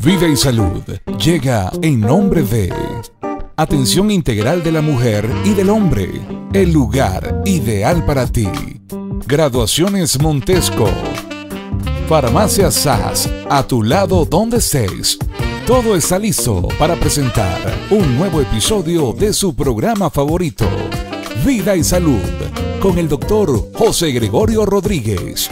Vida y Salud llega en nombre de Atención Integral de la Mujer y del Hombre, el lugar ideal para ti. Graduaciones Montesco. Farmacia SAS, a tu lado donde estés. Todo está listo para presentar un nuevo episodio de su programa favorito, Vida y Salud, con el doctor José Gregorio Rodríguez.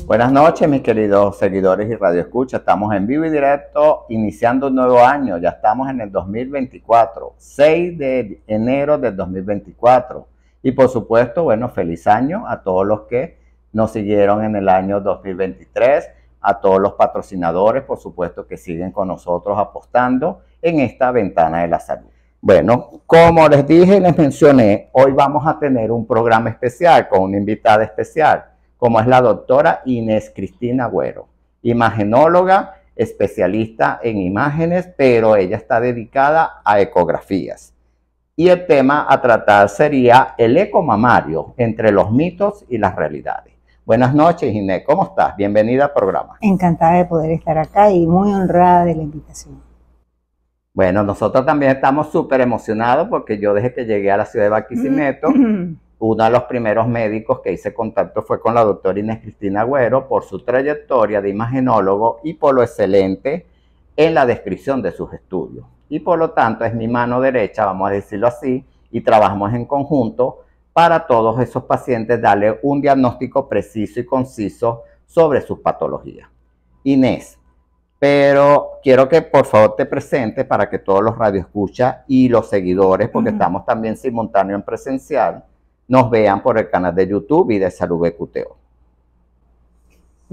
Buenas noches, mis queridos seguidores y radioescuchas. Estamos en vivo y directo, iniciando un nuevo año. Ya estamos en el 2024, 6 de enero del 2024. Y por supuesto, bueno, feliz año a todos los que nos siguieron en el año 2023, a todos los patrocinadores, por supuesto, que siguen con nosotros apostando en esta ventana de la salud. Bueno, como les dije y les mencioné, hoy vamos a tener un programa especial con una invitada especial, como es la doctora Inés Cristina Agüero, imagenóloga, especialista en imágenes, pero ella está dedicada a ecografías. Y el tema a tratar sería el eco mamario, entre los mitos y las realidades. Buenas noches, Inés, ¿cómo estás? Bienvenida al programa. Encantada de poder estar acá y muy honrada de la invitación. Bueno, nosotros también estamos súper emocionados porque yo desde que llegué a la ciudad de Barquisimeto, uno de los primeros médicos que hice contacto fue con la doctora Inés Cristina Agüero por su trayectoria de imagenólogo y por lo excelente en la descripción de sus estudios. Y por lo tanto es mi mano derecha, vamos a decirlo así, y trabajamos en conjunto para todos esos pacientes darle un diagnóstico preciso y conciso sobre sus patologías. Inés, pero quiero que por favor te presentes para que todos los radioescuchas y los seguidores, porque estamos también simultáneo en presencial, nos vean por el canal de YouTube Vida y Salud BQTO.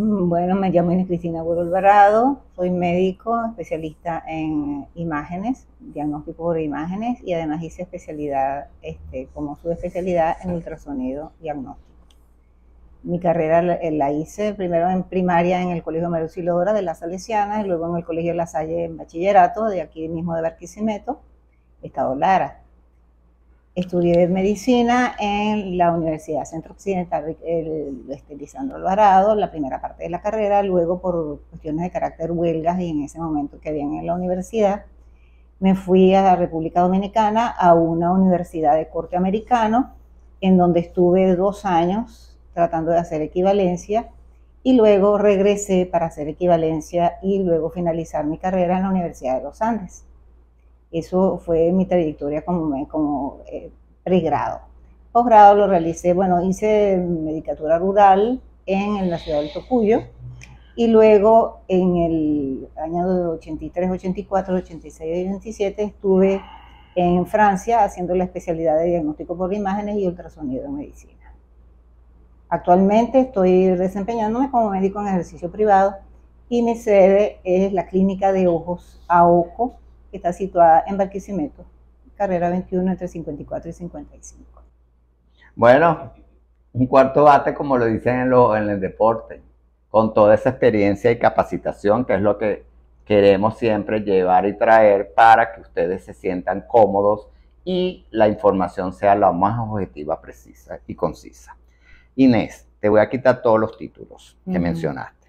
Bueno, me llamo Inés Cristina Agüero Alvarado, soy médico, especialista en imágenes, diagnóstico por imágenes, y además hice especialidad, como subespecialidad en ultrasonido diagnóstico. Mi carrera la hice primero en primaria en el Colegio María Auxiliadora de las Salesianas, y luego en el Colegio La Salle en bachillerato, de aquí mismo de Barquisimeto, Estado Lara. Estudié medicina en la Universidad Centro Occidental Lisandro Alvarado, la primera parte de la carrera. Luego, por cuestiones de carácter huelgas y en ese momento que habían en la universidad, me fui a la República Dominicana a una universidad de corte americano, en donde estuve 2 años tratando de hacer equivalencia, y luego regresé para hacer equivalencia y luego finalizar mi carrera en la Universidad de los Andes. Eso fue mi trayectoria como pregrado. Posgrado lo realicé, bueno, hice medicatura rural en la ciudad del Tocuyo, y luego en el año 83, 84, 86 y 87 estuve en Francia haciendo la especialidad de diagnóstico por imágenes y ultrasonido en medicina. Actualmente estoy desempeñándome como médico en ejercicio privado y mi sede es la Clínica de Ojos AOCO, que está situada en Barquisimeto, carrera 21 entre 54 y 55. Bueno, un cuarto bate, como lo dicen en el deporte, con toda esa experiencia y capacitación, que es lo que queremos siempre llevar y traer para que ustedes se sientan cómodos y la información sea la más objetiva, precisa y concisa. Inés, te voy a quitar todos los títulos que mencionaste.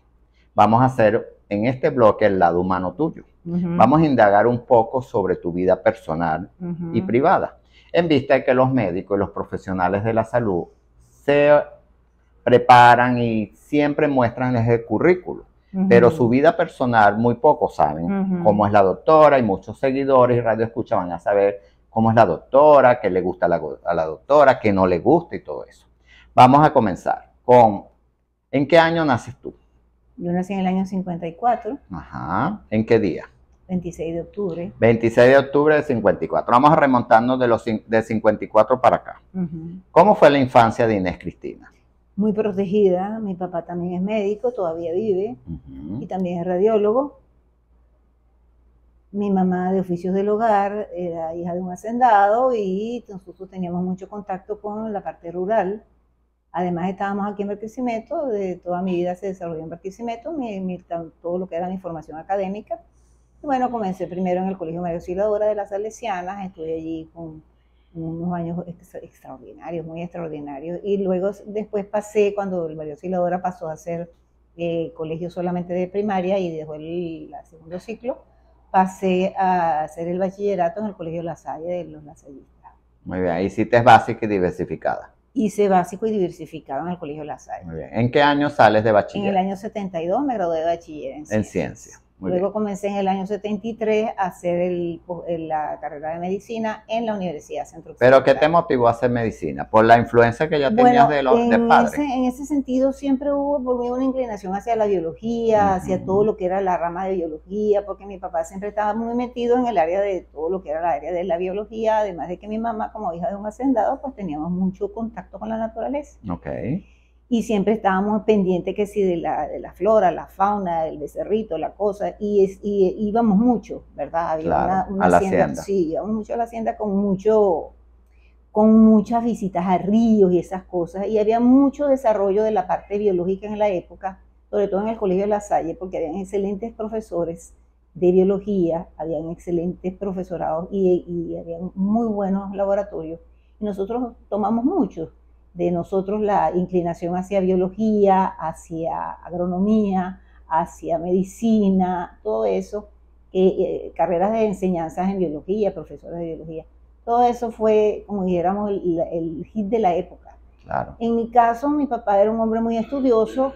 Vamos a hacer en este bloque el lado humano tuyo. Vamos a indagar un poco sobre tu vida personal y privada, en vista de que los médicos y los profesionales de la salud se preparan y siempre muestran el currículo, pero su vida personal muy pocos saben cómo es la doctora, y muchos seguidores y radioescuchas van a saber cómo es la doctora, qué le gusta a la doctora, qué no le gusta y todo eso. Vamos a comenzar con, ¿en qué año naces tú? Yo nací en el año 54. Ajá. ¿En qué día? 26 de octubre. 26 de octubre de 54. Vamos a remontarnos de 54 para acá. ¿Cómo fue la infancia de Inés Cristina? Muy protegida. Mi papá también es médico, todavía vive, y también es radiólogo. Mi mamá, de oficios del hogar, era hija de un hacendado, y nosotros teníamos mucho contacto con la parte rural. Además, estábamos aquí en Barquisimeto, de toda mi vida se desarrolló en Barquisimeto, todo lo que era mi formación académica. Y bueno, comencé primero en el Colegio María Auxiliadora de las Salesianas, estuve allí con unos años extraordinarios, muy extraordinarios. Y luego después pasé, cuando el María Auxiliadora pasó a ser colegio solamente de primaria y dejó el segundo ciclo, pasé a hacer el bachillerato en el Colegio La Salle de los lasallistas. Muy bien, hiciste básica y diversificada. Hice básico y diversificado en el Colegio La Salle. Muy bien. ¿En qué año sales de En bachiller? el año 72 me gradué de bachiller en En ciencias. ciencia. Muy Luego bien. comencé en el año 73 a hacer la carrera de medicina en la Universidad Centro Occidental. ¿Pero qué te motivó a hacer medicina? ¿Por la influencia que ya tenías de padres? En ese sentido siempre hubo por mí una inclinación hacia la biología, hacia todo lo que era la rama de biología, porque mi papá siempre estaba muy metido en el área de todo lo que era la área de la biología, además de que mi mamá, como hija de un hacendado, pues teníamos mucho contacto con la naturaleza. Ok. Y siempre estábamos pendientes que si de la flora, la fauna, el becerrito, la cosa, y íbamos mucho, ¿verdad? Había Claro, una a la hacienda, hacienda. sí, íbamos mucho a la hacienda con muchas visitas a ríos y esas cosas, y había mucho desarrollo de la parte biológica en la época, sobre todo en el Colegio de La Salle, porque habían excelentes profesores de biología, habían excelentes profesorados y habían muy buenos laboratorios, y nosotros tomamos mucho de nosotros la inclinación hacia biología, hacia agronomía, hacia medicina, todo eso, carreras de enseñanzas en biología, profesores de biología. Todo eso fue, como dijéramos, el hit de la época. Claro. En mi caso, mi papá era un hombre muy estudioso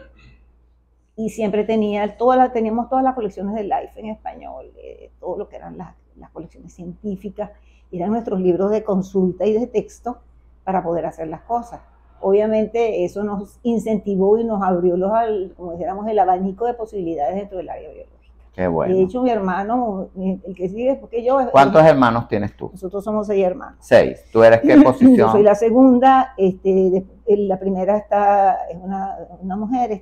y siempre teníamos todas las colecciones de Life en español, todo lo que eran las colecciones científicas, eran nuestros libros de consulta y de texto para poder hacer las cosas. Obviamente eso nos incentivó y nos abrió como dijéramos, el abanico de posibilidades dentro del área biológica. Qué bueno. De hecho, mi hermano, el que sigue después que yo... ¿Cuántos hermanos tienes tú? Nosotros somos 6 hermanos. 6. ¿Tú eres qué posición? Yo soy la segunda, la primera es una mujer,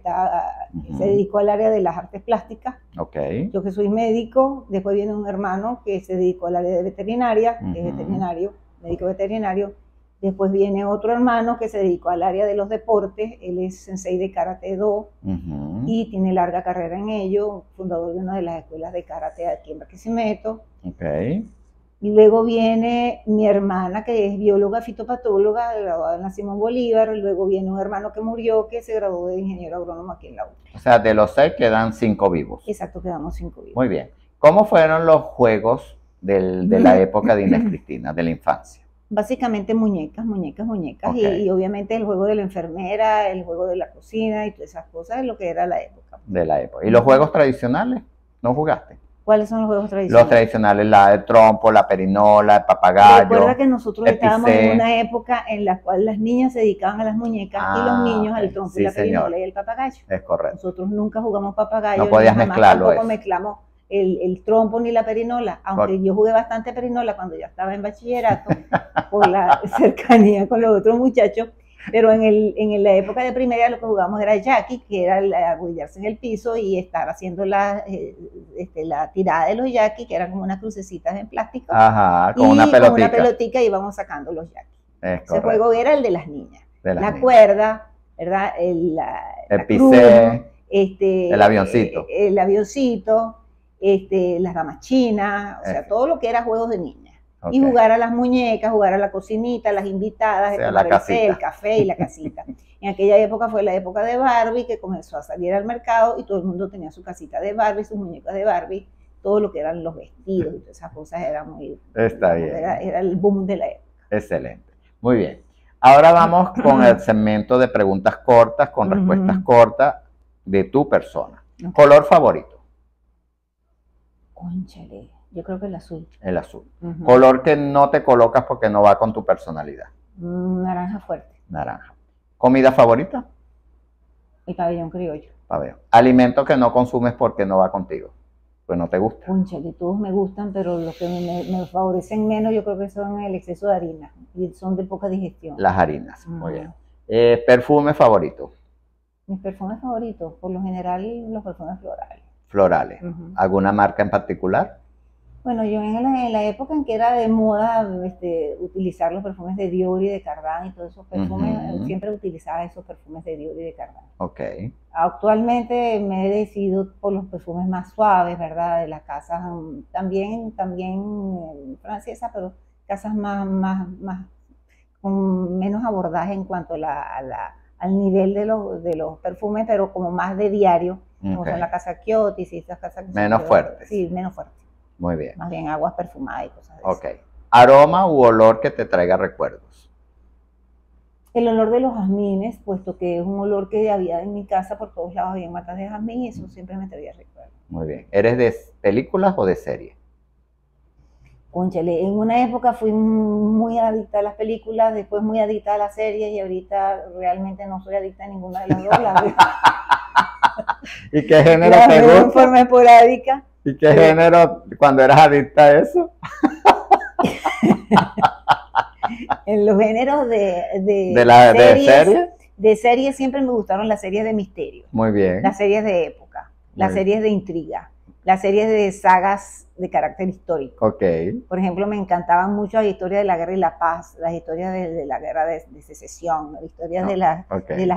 se dedicó al área de las artes plásticas. Ok. Yo que soy médico, después viene un hermano que se dedicó al área de veterinaria, que es veterinario, médico veterinario. Después viene otro hermano que se dedicó al área de los deportes, él es sensei de Karate Do y tiene larga carrera en ello, fundador de una de las escuelas de Karate aquí en Barquisimeto. Ok. Y luego viene mi hermana que es bióloga fitopatóloga, graduada en la Simón Bolívar, luego viene un hermano que murió que se graduó de ingeniero agrónomo aquí en la UTE. O sea, de los 6 quedan 5 vivos. Exacto, quedamos 5 vivos. Muy bien. ¿Cómo fueron los juegos de la época de Inés Cristina, de la infancia? Básicamente muñecas, okay. y obviamente el juego de la enfermera, el juego de la cocina y todas esas cosas es lo que era la época. De la época. ¿Y los juegos tradicionales? ¿No jugaste? ¿Cuáles son los juegos tradicionales? Los tradicionales, la de trompo, la perinola, el papagayo. Recuerda que nosotros estábamos en una época en la cual las niñas se dedicaban a las muñecas y los niños al trompo y la perinola y el papagayo. Es correcto. Nosotros nunca jugamos papagayo. No podías mezclarlo. Tampoco mezclamos el trompo ni la perinola, aunque yo jugué bastante perinola cuando ya estaba en bachillerato, por la cercanía con los otros muchachos, pero en la época de primaria lo que jugábamos era Jackie, que era arrodillarse en el piso y estar haciendo la tirada de los Jackie, que eran como unas crucecitas en plástico. Ajá, con una pelotita. Con una pelotita íbamos sacando los Jackie. Ese juego era el de las niñas. La cuerda, ¿verdad? El pisé, el avioncito. El avioncito. Las damas chinas, o sea, todo lo que era juegos de niñas. Okay. Y jugar a las muñecas, jugar a la cocinita, las invitadas, tomar el té, el café y la casita. En aquella época fue la época de Barbie, que comenzó a salir al mercado y todo el mundo tenía su casita de Barbie, sus muñecas de Barbie, todo lo que eran los vestidos y todas esas cosas era muy... Está bien. Era el boom de la época. Excelente. Muy bien. Ahora vamos con el segmento de preguntas cortas, con respuestas cortas de tu persona. Okay. ¿Color favorito? Cónchale, yo creo que el azul. El azul. Color que no te colocas porque no va con tu personalidad. Naranja fuerte. Naranja. ¿Comida favorita? El pabellón criollo. Pabellón. ¿Alimento que no consumes porque no va contigo? Pues no te gusta. Cónchale, todos me gustan, pero los que me favorecen menos yo creo que son el exceso de harina. Y son de poca digestión. Las harinas, muy bien. ¿Perfume favorito? Mis perfumes favoritos, por lo general, los perfumes florales. Florales. ¿Alguna marca en particular? Bueno, yo en la época en que era de moda utilizar los perfumes de Dior y de Cardin y todos esos perfumes, siempre utilizaba esos perfumes de Dior y de Cardin. Ok. Actualmente me he decidido por los perfumes más suaves, ¿verdad? De las casas también francesas, pero casas con menos abordaje en cuanto al nivel de los perfumes, pero como más de diario, como son la casa Kiotis y esas casas que menos fuertes. Sí, menos fuertes. Muy bien. Más bien aguas perfumadas y cosas de Ok. Aroma u olor que te traiga recuerdos. El olor de los jazmines, puesto que es un olor que había en mi casa, por todos lados había matas de jazmín y eso siempre me traía recuerdos. Muy bien. ¿Eres de películas o de series? Cónchale, en una época fui muy adicta a las películas, después muy adicta a las series y ahorita realmente no soy adicta a ninguna de las dos. ¿Y qué género te gusta? En forma esporádica. ¿Y qué género cuando eras adicta a eso? En los géneros de series siempre me gustaron las series de misterio. Muy bien. Las series de época, las series de intriga, las series de sagas de carácter histórico. Ok. Por ejemplo, me encantaban mucho las historias de la guerra y la paz, las historias de la guerra de secesión, las historias de las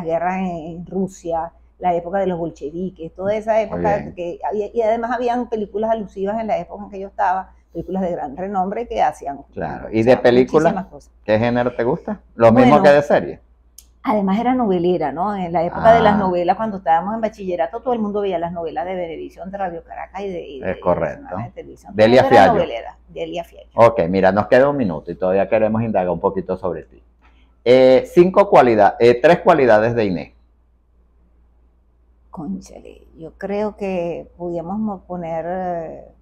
guerras en Rusia, la época de los bolcheviques, toda esa época que había, y además habían películas alusivas en la época en que yo estaba, películas de gran renombre que hacían. Claro, ¿y de películas? ¿Qué género te gusta? ¿Lo mismo que de serie? Además era novelera, ¿no? En la época de las novelas, cuando estábamos en bachillerato, todo el mundo veía las novelas de Venevisión, de Radio Caracas es correcto. De televisión. Delia Fiallo. Delia Fiallo. Ok, mira, nos queda un minuto y todavía queremos indagar un poquito sobre ti. 3 cualidades de Inés. Cónchale, yo creo que pudiéramos poner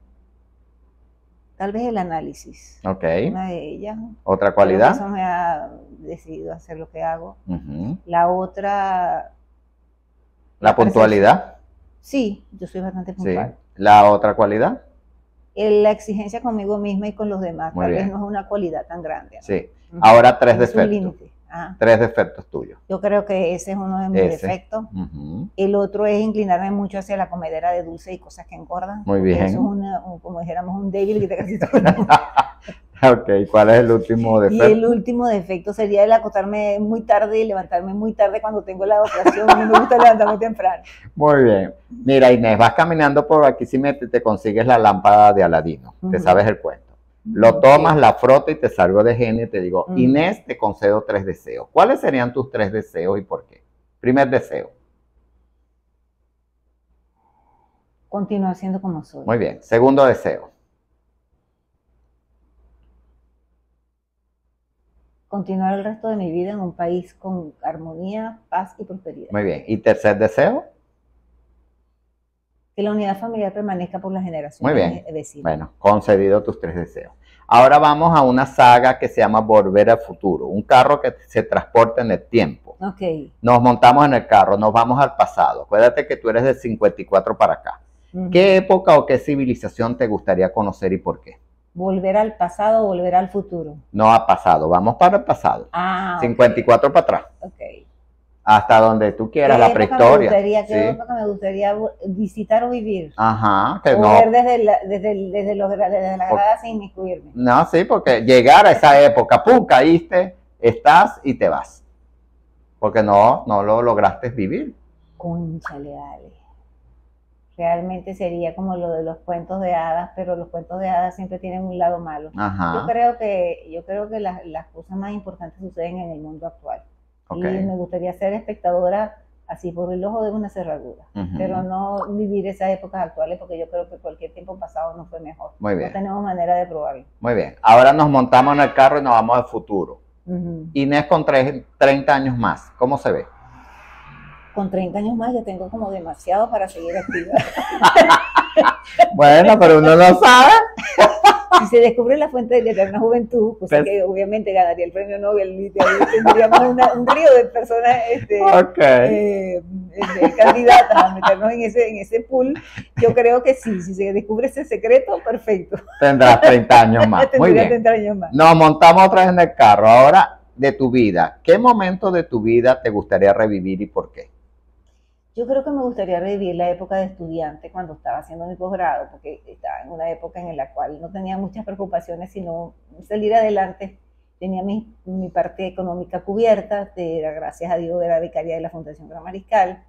tal vez el análisis. Ok. Una de ellas. ¿Otra cualidad? Eso me ha decidido hacer lo que hago. Uh-huh. La otra... ¿La puntualidad? Sí, yo soy bastante puntual. Sí. ¿La otra cualidad? La exigencia conmigo misma y con los demás. Muy tal bien. vez no es una cualidad tan grande, ¿no? Sí. Ahora 3 defectos. Límite. 3 defectos tuyos. Yo creo que ese es uno de mis defectos. Uh-huh. El otro es inclinarme mucho hacia la comedera de dulce y cosas que engordan. Muy bien. Eso es como dijéramos, un débil que te casi todo. Ok, ¿cuál es el último defecto? Y el último defecto sería el acostarme muy tarde y levantarme muy tarde cuando tengo la ocasión. No me gusta levantarme temprano. Muy bien. Mira, Inés, vas caminando por aquí, si te consigues la lámpara de Aladino. Te sabes el cuento. Lo tomas, la frotas y te salgo de genio y te digo, Inés, te concedo 3 deseos. ¿Cuáles serían tus 3 deseos y por qué? Primer deseo. Continuar siendo como soy. Muy bien. Segundo deseo. Continuar el resto de mi vida en un país con armonía, paz y prosperidad. Muy bien. ¿Y tercer deseo? Que la unidad familiar permanezca por las generaciones. Muy bien. Vecinas. Bueno, concedido tus 3 deseos. Ahora vamos a una saga que se llama Volver al Futuro. Un carro que se transporta en el tiempo. Ok. Nos montamos en el carro, nos vamos al pasado. Acuérdate que tú eres del 54 para acá. ¿Qué época o qué civilización te gustaría conocer y por qué? ¿Volver al pasado o volver al futuro? No al pasado, vamos para el pasado. 54 para atrás. Ok. Hasta donde tú quieras, la prehistoria. ¿Qué época me gustaría visitar o vivir? Ajá, que o no. ver desde la grada sin inmiscuirme. No, sí, porque llegar a esa época, pum, caíste, estás y te vas. Porque no lo lograste vivir. Cónchale, dale. Realmente sería como lo de los cuentos de hadas, pero los cuentos de hadas siempre tienen un lado malo. Ajá. Yo creo que las cosas más importantes suceden en el mundo actual. Okay. Y me gustaría ser espectadora así por el ojo de una cerradura, pero no vivir esas épocas actuales porque yo creo que cualquier tiempo pasado no fue mejor. Muy bien. No tenemos manera de probarlo. Muy bien. Ahora nos montamos en el carro y nos vamos al futuro. Inés con 30 años más, ¿cómo se ve? Con 30 años más ya tengo como demasiado para seguir activa. Bueno, pero uno no sabe. Si se descubre la fuente de la eterna juventud, cosa que obviamente ganaría el premio Nobel, y tendríamos un río de personas candidatas a meternos en ese pool. Yo creo que sí, si se descubre ese secreto, perfecto. Tendrás 30 años más. Muy bien. 30 años más. Nos montamos otra vez en el carro. Ahora, de tu vida, ¿qué momento de tu vida te gustaría revivir y por qué? Yo creo que me gustaría revivir la época de estudiante cuando estaba haciendo mi posgrado, porque estaba en una época en la cual no tenía muchas preocupaciones, sino salir adelante. Tenía mi parte económica cubierta, gracias a Dios era becaria de la Fundación Gran Mariscal,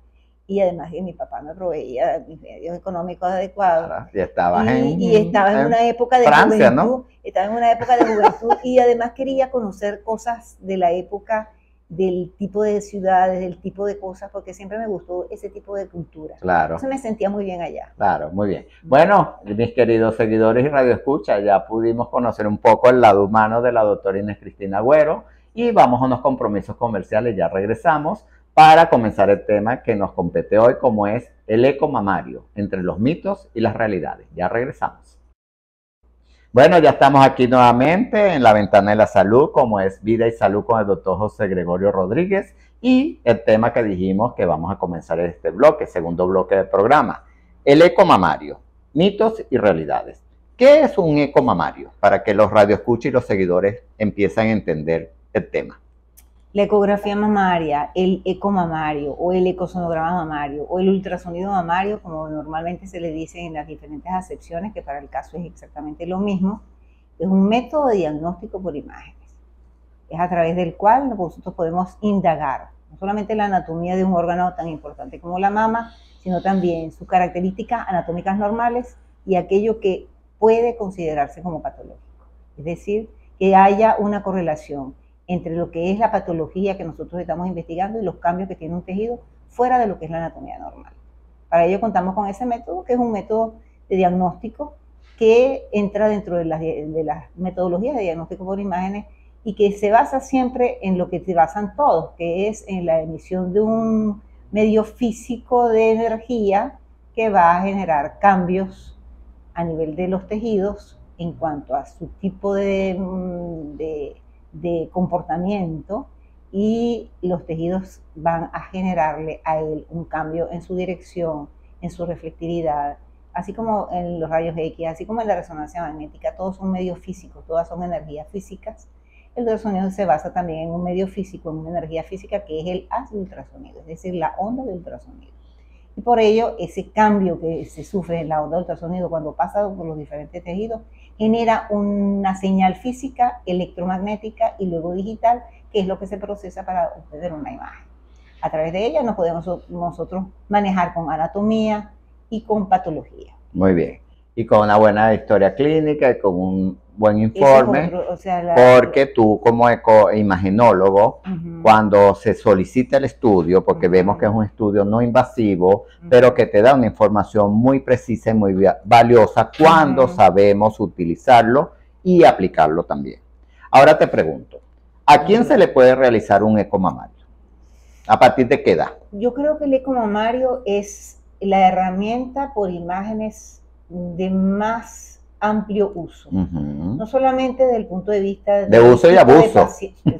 y además que mi papá me proveía mis medios económicos adecuados. Claro, y estabas y estaba en una época de Francia, juventud, ¿no? Estaba en una época de juventud y además quería conocer cosas de la época, del tipo de ciudades, del tipo de cosas, porque siempre me gustó ese tipo de cultura. Claro. Entonces me sentía muy bien allá. Claro, muy bien. Bueno, mis queridos seguidores y radioescuchas, ya pudimos conocer un poco el lado humano de la doctora Inés Cristina Agüero y vamos a unos compromisos comerciales, ya regresamos para comenzar el tema que nos compete hoy, como es el eco mamario, entre los mitos y las realidades. Ya regresamos. Bueno, ya estamos aquí nuevamente en la ventana de la salud, como es Vida y Salud con el doctor José Gregorio Rodríguez, y el tema que dijimos que vamos a comenzar este bloque, segundo bloque del programa, el eco mamario, mitos y realidades. ¿Qué es un eco mamario? Para que los radioescuchas y los seguidores empiecen a entender el tema. La ecografía mamaria, el eco mamario o el ecosonograma mamario o el ultrasonido mamario, como normalmente se le dice en las diferentes acepciones, que para el caso es exactamente lo mismo, es un método de diagnóstico por imágenes. Es a través del cual nosotros podemos indagar no solamente la anatomía de un órgano tan importante como la mama, sino también sus características anatómicas normales y aquello que puede considerarse como patológico. Es decir, que haya una correlación entre lo que es la patología que nosotros estamos investigando y los cambios que tiene un tejido fuera de lo que es la anatomía normal. Para ello contamos con ese método, que es un método de diagnóstico que entra dentro de las metodologías de diagnóstico por imágenes y que se basa siempre en lo que se basan todos, que es en la emisión de un medio físico de energía que va a generar cambios a nivel de los tejidos en cuanto a su tipo de comportamiento, y los tejidos van a generarle a él un cambio en su dirección, en su reflectividad, así como en los rayos X, así como en la resonancia magnética. Todos son medios físicos, todas son energías físicas. El ultrasonido se basa también en un medio físico, en una energía física que es el haz de ultrasonido, es decir, la onda de ultrasonido. Y por ello, ese cambio que se sufre en la onda de ultrasonido cuando pasa por los diferentes tejidos genera una señal física, electromagnética y luego digital, que es lo que se procesa para obtener una imagen. A través de ella nos podemos nosotros manejar con anatomía y con patología. Muy bien. Y con una buena historia clínica y con un buen informe, porque tú como ecoimagenólogo, cuando se solicita el estudio, porque vemos que es un estudio no invasivo, pero que te da una información muy precisa y muy valiosa cuando sabemos utilizarlo y aplicarlo también. Ahora te pregunto, ¿a quién se le puede realizar un eco mamario? ¿A partir de qué edad? Yo creo que el eco mamario es la herramienta por imágenes de más amplio uso, no solamente desde el punto de vista de uso y abuso.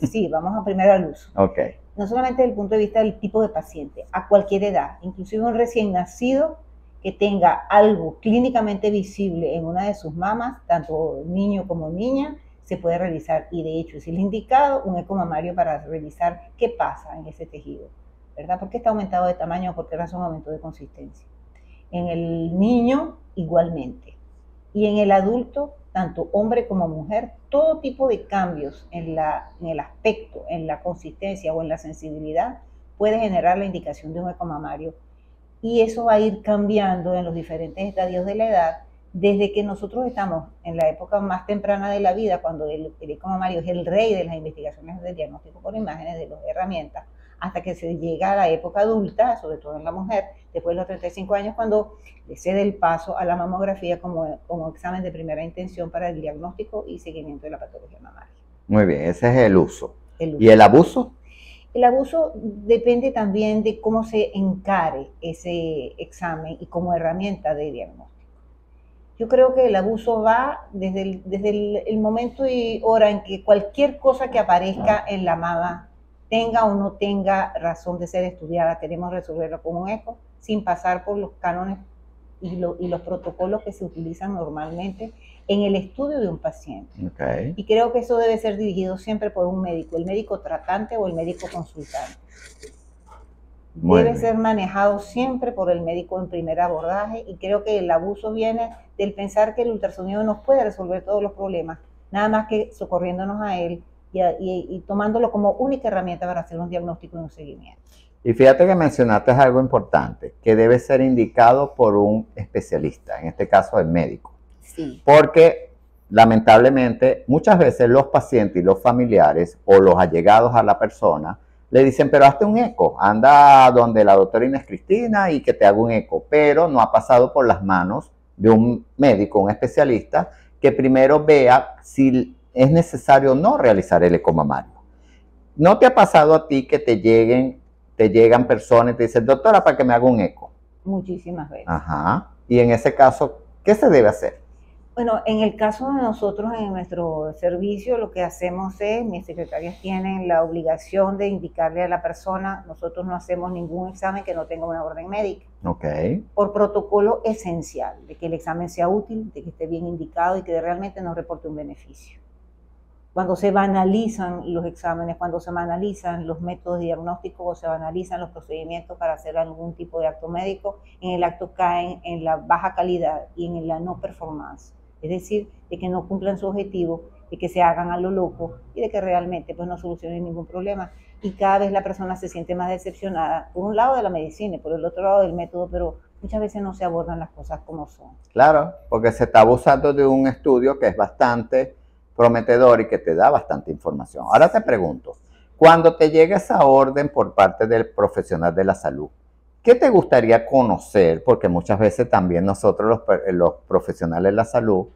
Sí, vamos a primero al uso. Okay. No solamente desde el punto de vista del tipo de paciente, a cualquier edad, inclusive un recién nacido que tenga algo clínicamente visible en una de sus mamas, tanto niño como niña, se puede realizar, y de hecho es el indicado un eco mamario para revisar qué pasa en ese tejido, ¿verdad? ¿Por qué está aumentado de tamaño? ¿Por qué razón aumentó de consistencia? En el niño igualmente. Y en el adulto, tanto hombre como mujer, todo tipo de cambios en el aspecto, en la consistencia o en la sensibilidad puede generar la indicación de un eco mamario. Y eso va a ir cambiando en los diferentes estadios de la edad, desde que nosotros estamos en la época más temprana de la vida, cuando el eco mamario es el rey de las investigaciones de diagnóstico por imágenes, de las herramientas, hasta que se llega a la época adulta, sobre todo en la mujer, después de los 35 años, cuando le cede el paso a la mamografía como examen de primera intención para el diagnóstico y seguimiento de la patología mamaria. Muy bien, ese es el uso. ¿Y el abuso? El abuso depende también de cómo se encare ese examen y como herramienta de diagnóstico. Yo creo que el abuso va desde el momento y hora en que cualquier cosa que aparezca en la mama, tenga o no tenga razón de ser estudiada, queremos resolverlo con un eco, sin pasar por los cánones y los protocolos que se utilizan normalmente en el estudio de un paciente. Okay. Y creo que eso debe ser dirigido siempre por un médico, el médico tratante o el médico consultante. Debe ser manejado siempre por el médico en primer abordaje, y creo que el abuso viene del pensar que el ultrasonido nos puede resolver todos los problemas, nada más que socorriéndonos a él y tomándolo como única herramienta para hacer un diagnóstico y un seguimiento. Y fíjate que mencionaste algo importante, que debe ser indicado por un especialista, en este caso el médico. Sí. Porque lamentablemente muchas veces los pacientes y los familiares o los allegados a la persona le dicen, pero hazte un eco, anda donde la doctora Inés Cristina y que te haga un eco, pero no ha pasado por las manos de un médico, un especialista, que primero vea si es necesario o no realizar el eco mamario. ¿No te ha pasado a ti que te llegan personas y te dicen, doctora, para que me haga un eco? Muchísimas veces. Ajá. Y en ese caso, ¿qué se debe hacer? Bueno, en el caso de nosotros, en nuestro servicio, lo que hacemos es, mis secretarias tienen la obligación de indicarle a la persona, nosotros no hacemos ningún examen que no tenga una orden médica. Ok. Por protocolo esencial, de que el examen sea útil, de que esté bien indicado y que realmente nos reporte un beneficio. Cuando se banalizan los exámenes, cuando se banalizan los métodos diagnósticos o se banalizan los procedimientos para hacer algún tipo de acto médico, en el acto caen en la baja calidad y en la no performance. Es decir, de que no cumplan su objetivo, de que se hagan a lo loco y de que realmente pues, no solucionen ningún problema. Y cada vez la persona se siente más decepcionada, por un lado de la medicina y por el otro lado del método, pero muchas veces no se abordan las cosas como son. Claro, porque se está abusando de un estudio que es bastante prometedor y que te da bastante información. Ahora te pregunto, cuando te llega esa orden por parte del profesional de la salud, ¿qué te gustaría conocer? Porque muchas veces también nosotros los profesionales de la salud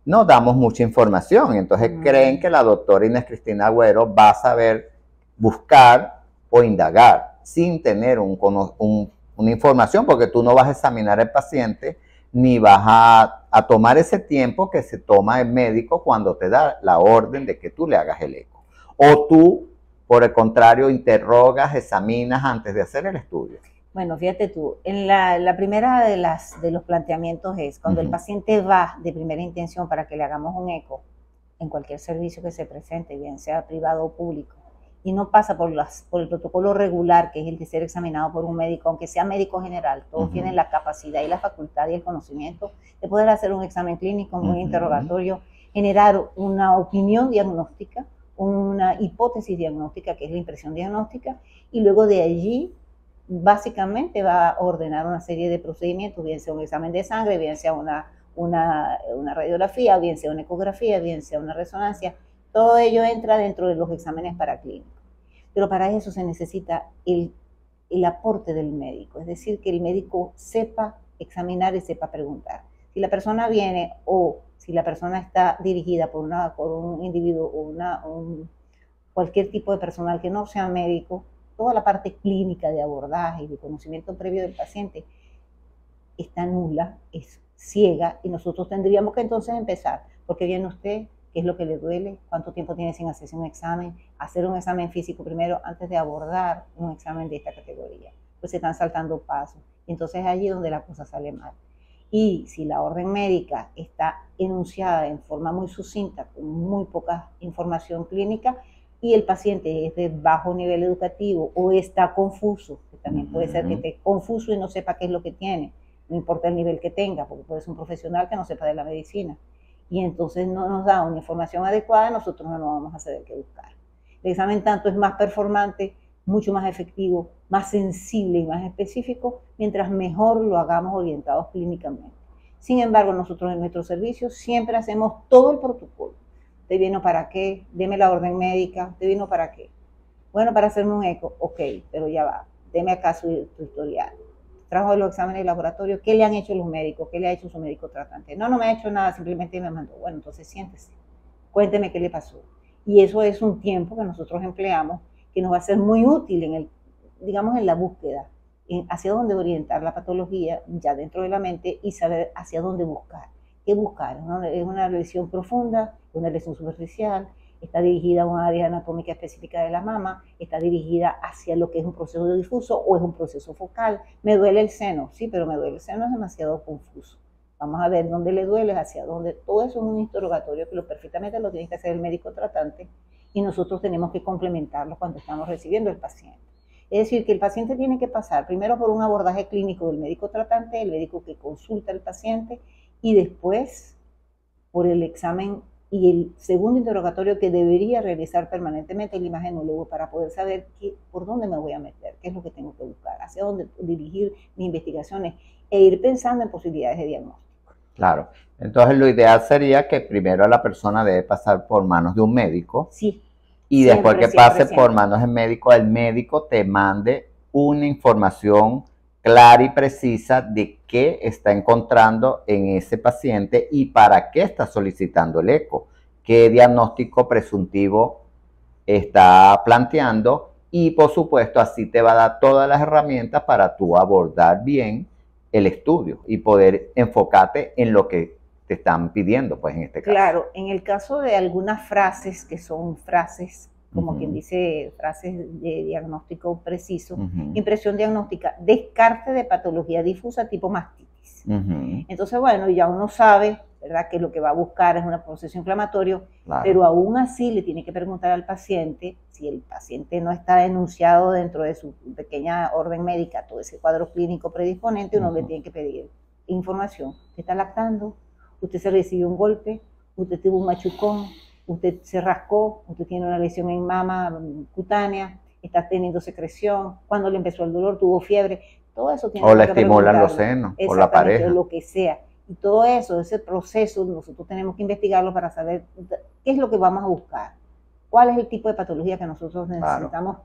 no damos mucha información, entonces creen que la doctora Inés Cristina Agüero va a saber buscar o indagar sin tener una información, porque tú no vas a examinar al paciente ni vas a tomar ese tiempo que se toma el médico cuando te da la orden de que tú le hagas el eco. O tú, por el contrario, interrogas, examinas antes de hacer el estudio. Bueno, fíjate tú, en la primera de los planteamientos es cuando el paciente va de primera intención para que le hagamos un eco en cualquier servicio que se presente, bien sea privado o público, y no pasa por el protocolo regular, que es el de ser examinado por un médico, aunque sea médico general, todos tienen la capacidad y la facultad y el conocimiento de poder hacer un examen clínico, un interrogatorio, generar una opinión diagnóstica, una hipótesis diagnóstica, que es la impresión diagnóstica, y luego de allí básicamente va a ordenar una serie de procedimientos, bien sea un examen de sangre, bien sea una radiografía, bien sea una ecografía, bien sea una resonancia. Todo ello entra dentro de los exámenes paraclínicos. Pero para eso se necesita el aporte del médico, es decir, que el médico sepa examinar y sepa preguntar. Si la persona viene o si la persona está dirigida por un individuo o cualquier tipo de personal que no sea médico, toda la parte clínica de abordaje y de conocimiento previo del paciente está nula, es ciega, y nosotros tendríamos que entonces empezar. ¿Por qué viene usted? ¿Qué es lo que le duele? ¿Cuánto tiempo tiene sin hacerse un examen? Hacer un examen físico primero antes de abordar un examen de esta categoría. Pues se están saltando pasos. Y entonces es allí donde la cosa sale mal. Y si la orden médica está enunciada en forma muy sucinta, con muy poca información clínica, y el paciente es de bajo nivel educativo o está confuso, que también puede ser que esté confuso y no sepa qué es lo que tiene, no importa el nivel que tenga, porque puede ser un profesional que no sepa de la medicina, y entonces no nos da una información adecuada, nosotros no nos vamos a saber qué buscar. El examen tanto es más performante, mucho más efectivo, más sensible y más específico, mientras mejor lo hagamos orientados clínicamente. Sin embargo, nosotros en nuestro servicio siempre hacemos todo el protocolo. ¿Te vino para qué? Deme la orden médica. ¿Te vino para qué? Bueno, para hacerme un eco. Ok, pero ya va. Deme acá su historial. Trajo los exámenes de laboratorio. ¿Qué le han hecho los médicos? ¿Qué le ha hecho su médico tratante? No me ha hecho nada, simplemente me mandó. Bueno, entonces siéntese. Cuénteme qué le pasó. Y eso es un tiempo que nosotros empleamos que nos va a ser muy útil en la búsqueda, hacia dónde orientar la patología ya dentro de la mente y saber hacia dónde buscar. ¿Qué buscar? Es una lesión profunda, una lesión superficial, está dirigida a una área anatómica específica de la mama, está dirigida hacia lo que es un proceso difuso o es un proceso focal. Me duele el seno, sí, pero me duele el seno es demasiado confuso. Vamos a ver dónde le duele, hacia dónde. Todo eso es un interrogatorio que perfectamente lo tiene que hacer el médico tratante y nosotros tenemos que complementarlo cuando estamos recibiendo el paciente. Es decir, que el paciente tiene que pasar primero por un abordaje clínico del médico tratante, el médico que consulta al paciente, y después por el examen y el segundo interrogatorio que debería realizar permanentemente el imagenólogo para poder saber por dónde me voy a meter, qué es lo que tengo que buscar, hacia dónde dirigir mis investigaciones e ir pensando en posibilidades de diagnóstico. Claro. Entonces lo ideal sería que primero la persona debe pasar por manos de un médico. Sí. Y después que pase por manos del médico, el médico te mande una información clara y precisa de qué está encontrando en ese paciente y para qué está solicitando el eco, qué diagnóstico presuntivo está planteando, y por supuesto así te va a dar todas las herramientas para tú abordar bien el estudio y poder enfocarte en lo que te están pidiendo, pues en este caso. Claro, en el caso de algunas frases que son frases, como quien dice, frases de diagnóstico preciso, impresión diagnóstica, descarte de patología difusa tipo mastitis. Entonces, bueno, ya uno sabe, ¿verdad?, que lo que va a buscar es un proceso inflamatorio, claro, pero aún así le tiene que preguntar al paciente, si el paciente no está denunciado dentro de su pequeña orden médica, todo ese cuadro clínico predisponente, uno le tiene que pedir información. ¿Usted está lactando? ¿Usted se recibió un golpe? ¿Usted tuvo un machucón? ¿Usted se rascó? ¿Usted tiene una lesión en mama cutánea? ¿Está teniendo secreción? ¿Cuándo le empezó el dolor? ¿Tuvo fiebre? Todo eso tiene que estimulan los senos, o la pareja. Lo que sea. Y todo eso, ese proceso, nosotros tenemos que investigarlo para saber qué es lo que vamos a buscar. ¿Cuál es el tipo de patología que nosotros necesitamos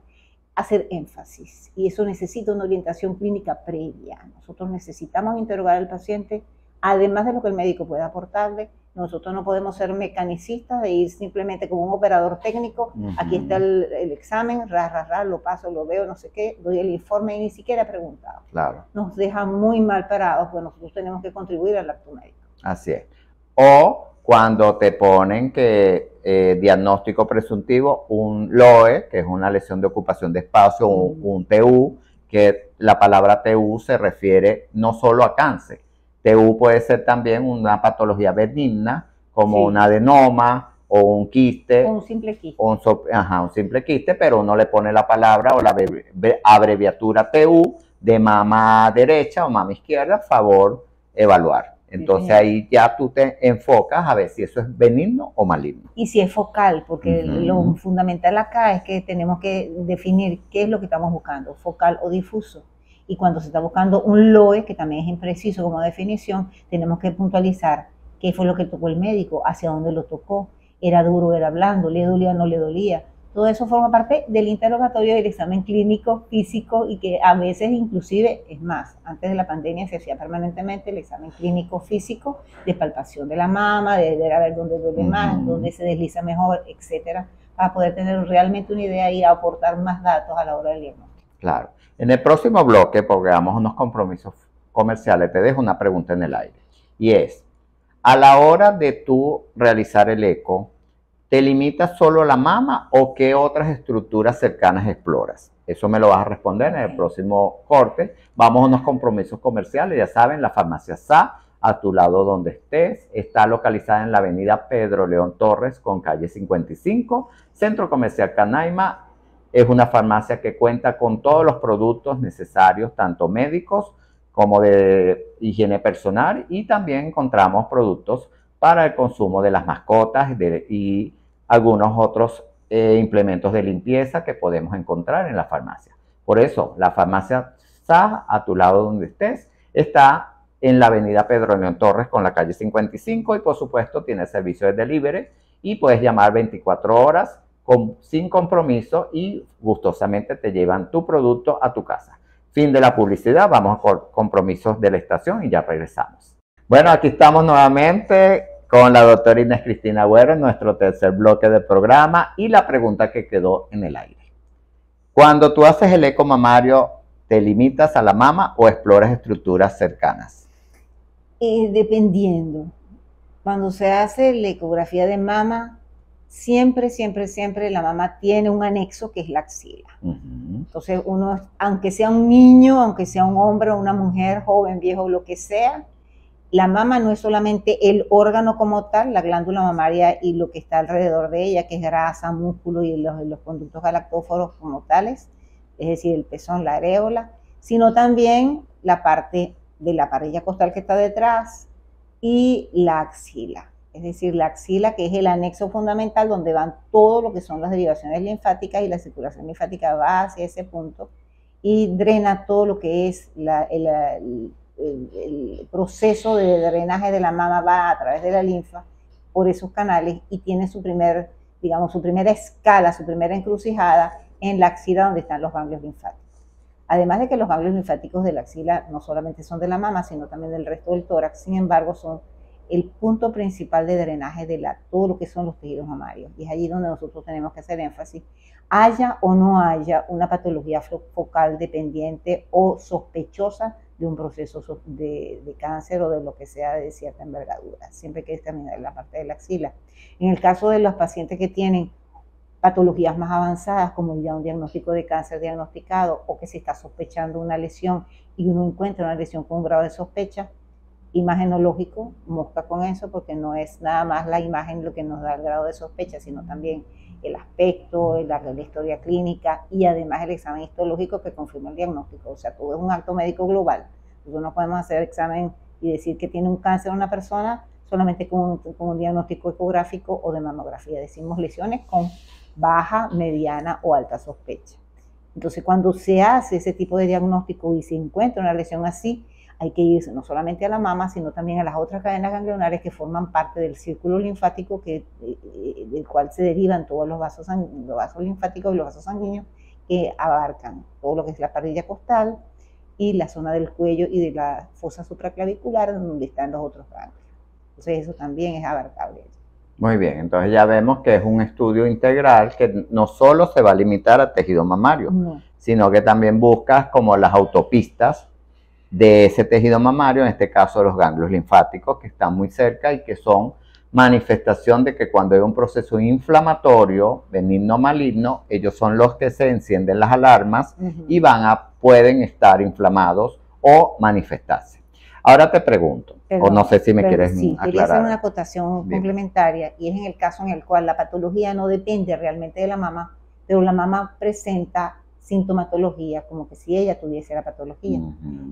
hacer énfasis? Y eso necesita una orientación clínica previa. Nosotros necesitamos interrogar al paciente, además de lo que el médico pueda aportarle. Nosotros no podemos ser mecanicistas de ir simplemente como un operador técnico. Aquí está el examen, lo paso, lo veo, no sé qué, doy el informe y ni siquiera he preguntado. Claro. Nos deja muy mal parados, porque nosotros tenemos que contribuir al acto médico. Así es. O cuando te ponen que diagnóstico presuntivo, un LOE, que es una lesión de ocupación de espacio, un TU, que la palabra TU se refiere no solo a cáncer. TU puede ser también una patología benigna, como un adenoma o un quiste. O un simple quiste. Un simple quiste, pero uno le pone la palabra o la abreviatura TU de mama derecha o mama izquierda, favor evaluar. Entonces ahí ya tú te enfocas a ver si eso es benigno o maligno. Y si es focal, porque lo fundamental acá es que tenemos que definir qué es lo que estamos buscando, focal o difuso. Y cuando se está buscando un LOE, que también es impreciso como definición, tenemos que puntualizar qué fue lo que tocó el médico, hacia dónde lo tocó, era duro, era blando, le dolía o no le dolía. Todo eso forma parte del interrogatorio del examen clínico físico, y que a veces inclusive, es más, antes de la pandemia se hacía permanentemente el examen clínico físico de palpación de la mama, de ver a ver dónde duele más, dónde se desliza mejor, etcétera, para poder tener realmente una idea y aportar más datos a la hora del diagnóstico. Claro. En el próximo bloque, porque vamos a unos compromisos comerciales, te dejo una pregunta en el aire. Y es, a la hora de tú realizar el eco, ¿te limitas solo a la mama o qué otras estructuras cercanas exploras? Eso me lo vas a responder en el próximo corte. Vamos a unos compromisos comerciales. Ya saben, la farmacia SA, a tu lado donde estés, está localizada en la avenida Pedro León Torres con calle 55, Centro Comercial Canaima. Es una farmacia que cuenta con todos los productos necesarios, tanto médicos como de higiene personal, y también encontramos productos para el consumo de las mascotas y algunos otros implementos de limpieza que podemos encontrar en la farmacia. Por eso, la farmacia SA, a tu lado donde estés, está en la avenida Pedro León Torres con la calle 55, y por supuesto tiene servicio de delivery y puedes llamar 24 horas sin compromiso y gustosamente te llevan tu producto a tu casa. Fin de la publicidad, vamos por compromisos de la estación y ya regresamos. Bueno, aquí estamos nuevamente con la doctora Inés Cristina Agüero en nuestro tercer bloque del programa, y la pregunta que quedó en el aire. Cuando tú haces el eco mamario, ¿te limitas a la mama o exploras estructuras cercanas? Dependiendo. Cuando se hace la ecografía de mama, siempre la mama tiene un anexo que es la axila. Entonces uno, aunque sea un niño, aunque sea un hombre o una mujer, joven, viejo, lo que sea, la mama no es solamente el órgano como tal, la glándula mamaria y lo que está alrededor de ella, que es grasa, músculo y los conductos galactóforos como tales, es decir, el pezón, la areola, sino también la parte de la parilla costal que está detrás y la axila. Es decir, la axila, que es el anexo fundamental donde van todo lo que son las derivaciones linfáticas, y la circulación linfática va hacia ese punto y drena todo lo que es el proceso de drenaje de la mama, va a través de la linfa por esos canales y tiene su digamos, su primera escala, su primera encrucijada en la axila donde están los ganglios linfáticos. Además de que los ganglios linfáticos de la axila no solamente son de la mama, sino también del resto del tórax, sin embargo, son el punto principal de drenaje de todo lo que son los tejidos mamarios. Y es allí donde nosotros tenemos que hacer énfasis, haya o no haya una patología focal dependiente o sospechosa de un proceso de cáncer o de lo que sea de cierta envergadura. Siempre hay que examinar la parte de la axila. En el caso de los pacientes que tienen patologías más avanzadas, como ya un diagnóstico de cáncer diagnosticado, o que se está sospechando una lesión y uno encuentra una lesión con un grado de sospecha, imagenológico, mosca con eso, porque no es nada más la imagen lo que nos da el grado de sospecha, sino también el aspecto, la historia clínica y además el examen histológico que confirma el diagnóstico. O sea, todo es un acto médico global. Nosotros no podemos hacer examen y decir que tiene un cáncer una persona solamente con un diagnóstico ecográfico o de mamografía. Decimos lesiones con baja, mediana o alta sospecha. Entonces, cuando se hace ese tipo de diagnóstico y se encuentra una lesión así, hay que irse no solamente a la mama, sino también a las otras cadenas ganglionares que forman parte del círculo linfático del cual se derivan todos los vasos linfáticos y los vasos sanguíneos que abarcan todo lo que es la parrilla costal y la zona del cuello y de la fosa supraclavicular donde están los otros ganglios. Entonces eso también es abarcable. Muy bien, entonces ya vemos que es un estudio integral que no solo se va a limitar al tejido mamario, sino que también buscas como las autopistas de ese tejido mamario, en este caso los ganglios linfáticos que están muy cerca y que son manifestación de que cuando hay un proceso inflamatorio, benigno o maligno, ellos son los que se encienden las alarmas y pueden estar inflamados o manifestarse. Ahora te pregunto, o no sé si me quieres aclarar. Quería hacer una acotación complementaria, y es en el caso en el cual la patología no depende realmente de la mama, pero la mama presenta sintomatología, como que si ella tuviese la patología.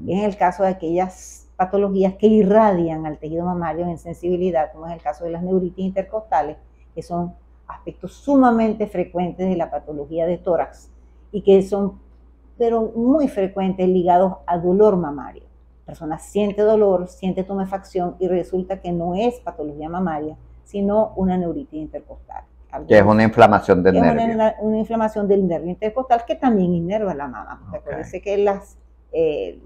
Es en el caso de aquellas patologías que irradian al tejido mamario en sensibilidad, como es el caso de las neuritis intercostales, que son aspectos sumamente frecuentes de la patología de tórax y que son, pero muy frecuentes, ligados a dolor mamario. La persona siente dolor, siente tumefacción y resulta que no es patología mamaria, sino una neuritis intercostal. Que es una inflamación del nervio. Una inflamación del nervio intercostal que también inerva la mama. Acuérdense que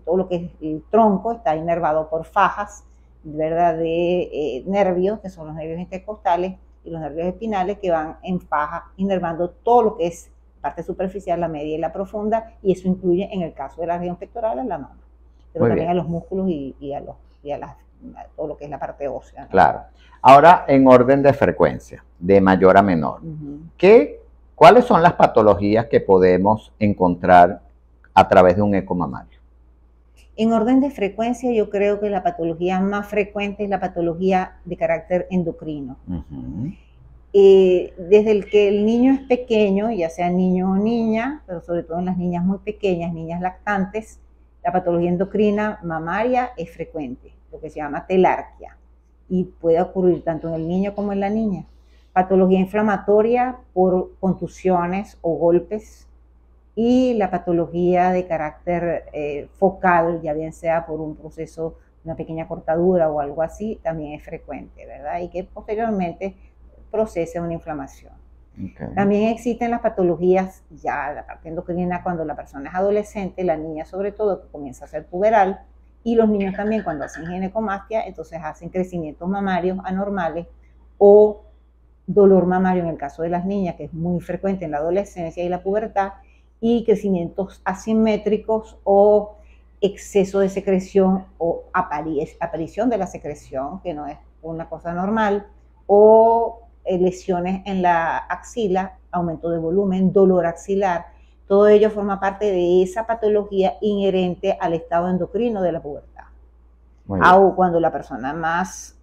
todo lo que es el tronco está inervado por fajas, ¿verdad?, de nervios, que son los nervios intercostales, y los nervios espinales que van en faja inervando todo lo que es parte superficial, la media y la profunda, y eso incluye en el caso de la región pectoral a la mama, pero también a los músculos y a todo lo que es la parte ósea, ¿no? Claro. Ahora, en orden de frecuencia, de mayor a menor, ¿cuáles son las patologías que podemos encontrar a través de un eco mamario? En orden de frecuencia, yo creo que la patología más frecuente es la patología de carácter endocrino. Desde el que el niño es pequeño, ya sea niño o niña, pero sobre todo en las niñas muy pequeñas, niñas lactantes, la patología endocrina mamaria es frecuente, lo que se llama telarquía, y puede ocurrir tanto en el niño como en la niña. Patología inflamatoria por contusiones o golpes, y la patología de carácter focal, ya bien sea por un proceso, una pequeña cortadura o algo así, también es frecuente, ¿verdad? Y que posteriormente procesa una inflamación. También existen las patologías, ya la parte endocrina cuando la persona es adolescente, la niña sobre todo, que comienza a ser puberal, y los niños también cuando hacen ginecomastia, entonces hacen crecimientos mamarios anormales o dolor mamario en el caso de las niñas, que es muy frecuente en la adolescencia y la pubertad, y crecimientos asimétricos o exceso de secreción o aparición de la secreción, que no es una cosa normal, o lesiones en la axila, aumento de volumen, dolor axilar. Todo ello forma parte de esa patología inherente al estado endocrino de la pubertad. O cuando la persona más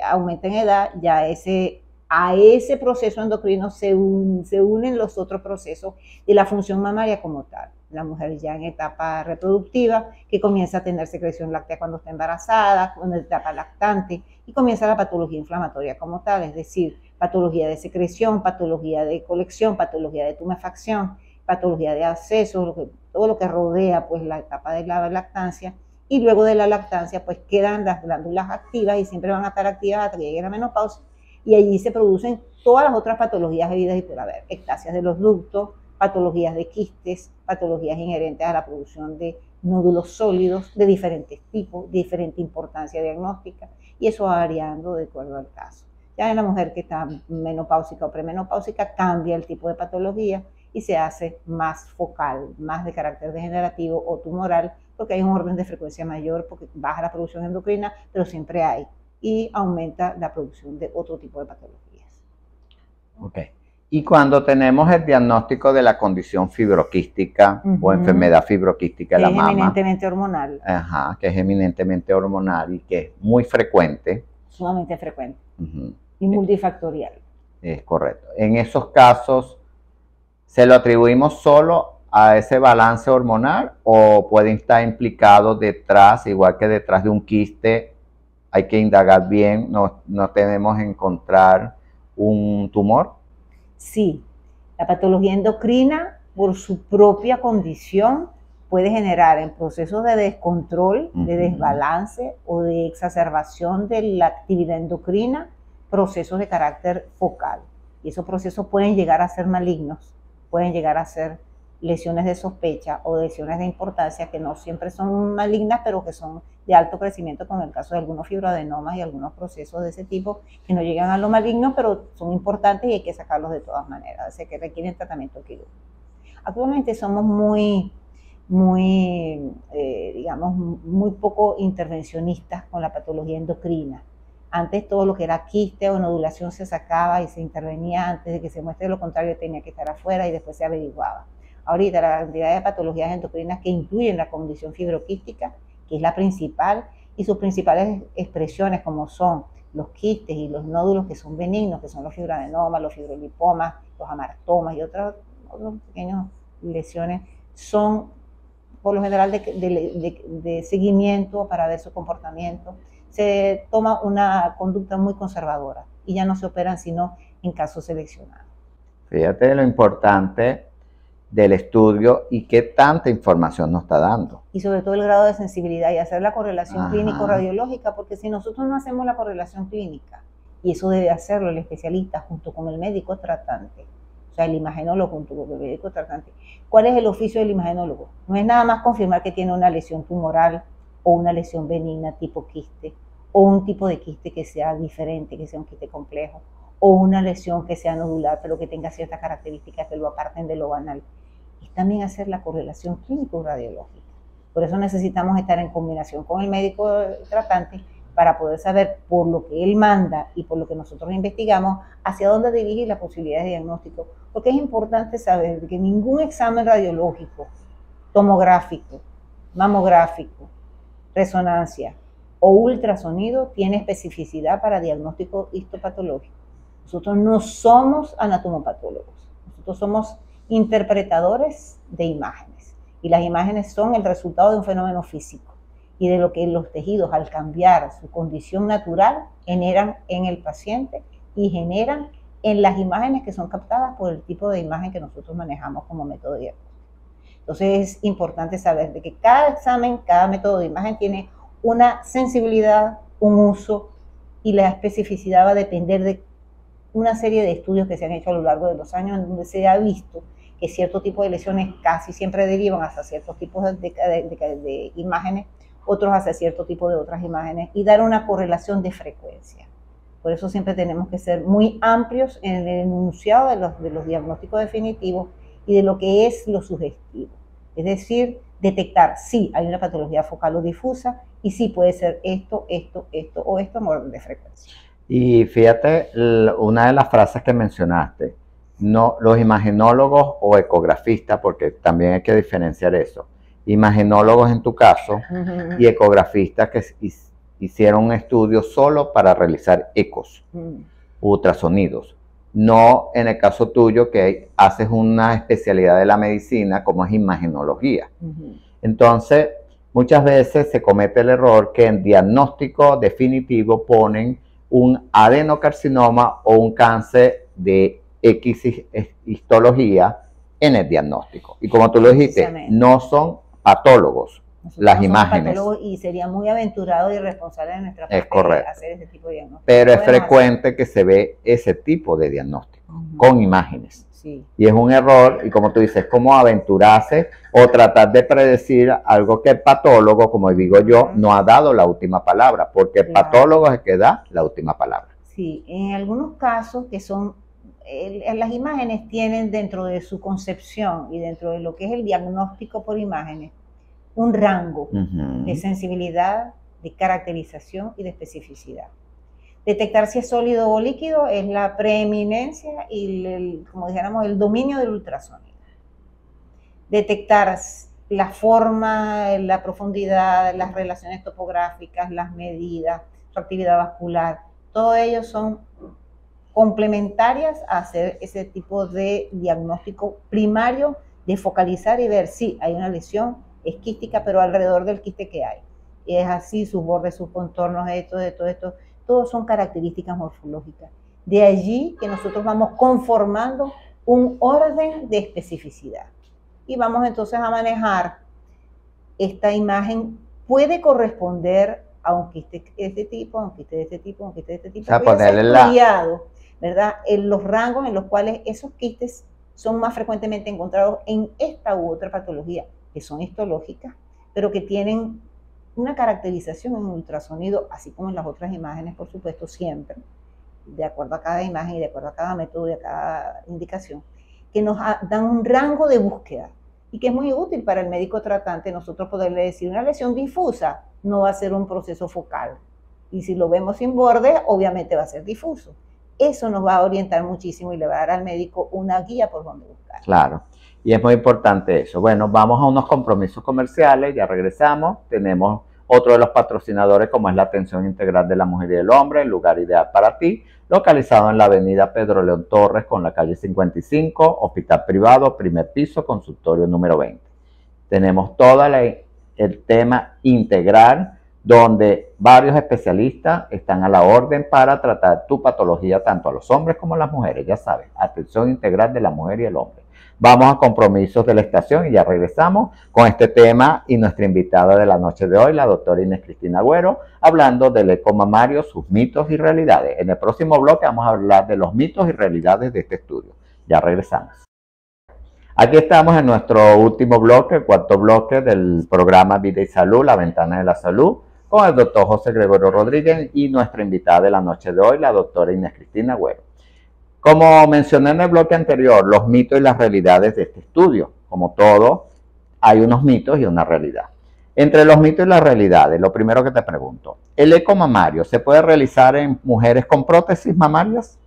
aumenta en edad, ya ese a ese proceso endocrino se unen los otros procesos de la función mamaria como tal. La mujer ya en etapa reproductiva, que comienza a tener secreción láctea cuando está embarazada, en etapa lactante, y comienza la patología inflamatoria como tal, es decir, patología de secreción, patología de colección, patología de tumefacción, patología de abscesos, todo lo que rodea pues la etapa de la lactancia, y luego de la lactancia pues quedan las glándulas activas y siempre van a estar activas hasta que llegue la menopausia, y allí se producen todas las otras patologías habidas y por haber, ectasias de los ductos, patologías de quistes, patologías inherentes a la producción de nódulos sólidos de diferentes tipos, de diferente importancia diagnóstica, y eso va variando de acuerdo al caso. Ya en la mujer que está menopáusica o premenopáusica cambia el tipo de patología y se hace más focal, más de carácter degenerativo o tumoral, porque hay un orden de frecuencia mayor, porque baja la producción endocrina, pero siempre hay, y aumenta la producción de otro tipo de patologías. Ok. Y cuando tenemos el diagnóstico de la condición fibroquística o enfermedad fibroquística de la mama. Que es eminentemente hormonal. Ajá, que es eminentemente hormonal y que es muy frecuente. Sumamente frecuente. Y multifactorial. Es correcto. En esos casos, ¿se lo atribuimos solo a ese balance hormonal o pueden estar implicados detrás, igual que detrás de un quiste? Hay que indagar bien, no tenemos que encontrar un tumor. Sí, la patología endocrina por su propia condición puede generar en procesos de descontrol, de desbalance o de exacerbación de la actividad endocrina, procesos de carácter focal. Y esos procesos pueden llegar a ser malignos, pueden llegar a ser lesiones de sospecha o lesiones de importancia que no siempre son malignas, pero que son de alto crecimiento, como en el caso de algunos fibroadenomas y algunos procesos de ese tipo que no llegan a lo maligno, pero son importantes y hay que sacarlos de todas maneras, así que requieren tratamiento quirúrgico. Actualmente somos muy poco intervencionistas con la patología endocrina. Antes todo lo que era quiste o nodulación se sacaba y se intervenía antes de que se muestre lo contrario, tenía que estar afuera y después se averiguaba. Ahorita la cantidad de patologías endocrinas que incluyen la condición fibroquística, que es la principal, y sus principales expresiones como son los quistes y los nódulos que son benignos, que son los fibroadenomas, los fibrolipomas, los amartomas y otras pequeñas lesiones, son por lo general de seguimiento para ver su comportamiento. Se toma una conducta muy conservadora y ya no se operan sino en casos seleccionados. Fíjate lo importante del estudio y qué tanta información nos está dando. Y sobre todo el grado de sensibilidad y hacer la correlación clínico-radiológica, porque si nosotros no hacemos la correlación clínica, y eso debe hacerlo el especialista junto con el médico tratante, o sea, el imagenólogo junto con el médico tratante. ¿Cuál es el oficio del imagenólogo? No es nada más confirmar que tiene una lesión tumoral o una lesión benigna tipo quiste, o un tipo de quiste que sea diferente, que sea un quiste complejo, o una lesión que sea nodular, pero que tenga ciertas características que lo aparten de lo banal. Es también hacer la correlación clínico-radiológica. Por eso necesitamos estar en combinación con el médico tratante para poder saber por lo que él manda y por lo que nosotros investigamos hacia dónde dirigir las posibilidades de diagnóstico. Porque es importante saber que ningún examen radiológico, tomográfico, mamográfico, resonancia o ultrasonido tiene especificidad para diagnóstico histopatológico. Nosotros no somos anatomopatólogos, nosotros somos interpretadores de imágenes y las imágenes son el resultado de un fenómeno físico y de lo que los tejidos al cambiar su condición natural generan en el paciente y generan en las imágenes que son captadas por el tipo de imagen que nosotros manejamos como método diagnóstico. Entonces es importante saber de que cada examen, cada método de imagen tiene una sensibilidad, un uso y la especificidad va a depender de una serie de estudios que se han hecho a lo largo de los años en donde se ha visto que cierto tipo de lesiones casi siempre derivan hacia ciertos tipos de imágenes, otros hacia cierto tipo de otras imágenes y dar una correlación de frecuencia. Por eso siempre tenemos que ser muy amplios en el enunciado de los diagnósticos definitivos y de lo que es lo sugestivo. Es decir, detectar si hay una patología focal o difusa y si puede ser esto o esto en orden de frecuencia. Y fíjate, una de las frases que mencionaste, no, los imagenólogos o ecografistas, porque también hay que diferenciar eso, imagenólogos en tu caso y ecografistas que hicieron un estudio solo para realizar ecos. ultrasonidos. No en el caso tuyo que haces una especialidad de la medicina como es imagenología. Entonces, muchas veces se comete el error que en diagnóstico definitivo ponen un adenocarcinoma o un cáncer de X histología en el diagnóstico. Y como tú lo dijiste, no son patólogos. Nosotros las imágenes. Y sería muy aventurado y irresponsable de nuestra parte hacer ese tipo de diagnóstico. Pero es frecuente que se ve ese tipo de diagnóstico con imágenes. Sí. Y es un error, y como tú dices, como aventurarse o tratar de predecir algo que el patólogo, como digo yo, no ha dado la última palabra, porque el patólogo es el que da la última palabra. Sí, en algunos casos que son, las imágenes tienen dentro de su concepción y dentro de lo que es el diagnóstico por imágenes, un rango de sensibilidad, de caracterización y de especificidad. Detectar si es sólido o líquido es la preeminencia y, como dijéramos, el dominio del ultrasonido. Detectar la forma, la profundidad, las relaciones topográficas, las medidas, su actividad vascular, todo ello son complementarias a hacer ese tipo de diagnóstico primario, de focalizar y ver si hay una lesión esquística, pero alrededor del quiste que hay. Y es así, sus bordes, sus contornos, todo esto, todos son características morfológicas. De allí que nosotros vamos conformando un orden de especificidad. Y vamos entonces a manejar esta imagen, puede corresponder a un quiste de este tipo, a un quiste de este tipo, a un quiste de este tipo. O sea, ponerle estudiado, ¿verdad? En los rangos en los cuales esos quistes son más frecuentemente encontrados en esta u otra patología, que son histológicas, pero que tienen una caracterización en ultrasonido, así como en las otras imágenes, por supuesto, siempre, de acuerdo a cada imagen y de acuerdo a cada método y a cada indicación, que nos dan un rango de búsqueda y que es muy útil para el médico tratante nosotros poderle decir una lesión difusa no va a ser un proceso focal. Y si lo vemos sin bordes, obviamente va a ser difuso. Eso nos va a orientar muchísimo y le va a dar al médico una guía por donde buscar. Claro. Y es muy importante eso. Bueno, vamos a unos compromisos comerciales, ya regresamos. Tenemos otro de los patrocinadores como es la Atención Integral de la Mujer y del Hombre, el lugar ideal para ti, localizado en la avenida Pedro León Torres con la calle 55, hospital privado, primer piso, consultorio número 20. Tenemos todo el tema integral donde varios especialistas están a la orden para tratar tu patología tanto a los hombres como a las mujeres. Ya sabes, Atención Integral de la Mujer y el Hombre. Vamos a compromisos de la estación y ya regresamos con este tema y nuestra invitada de la noche de hoy, la doctora Inés Cristina Agüero, hablando del eco mamario, sus mitos y realidades. En el próximo bloque vamos a hablar de los mitos y realidades de este estudio. Ya regresamos. Aquí estamos en nuestro último bloque, el cuarto bloque del programa Vida y Salud, la ventana de la salud, con el doctor José Gregorio Rodríguez y nuestra invitada de la noche de hoy, la doctora Inés Cristina Agüero. Como mencioné en el bloque anterior, los mitos y las realidades de este estudio. Como todo, hay unos mitos y una realidad. Entre los mitos y las realidades, lo primero que te pregunto, ¿el eco mamario se puede realizar en mujeres con prótesis mamarias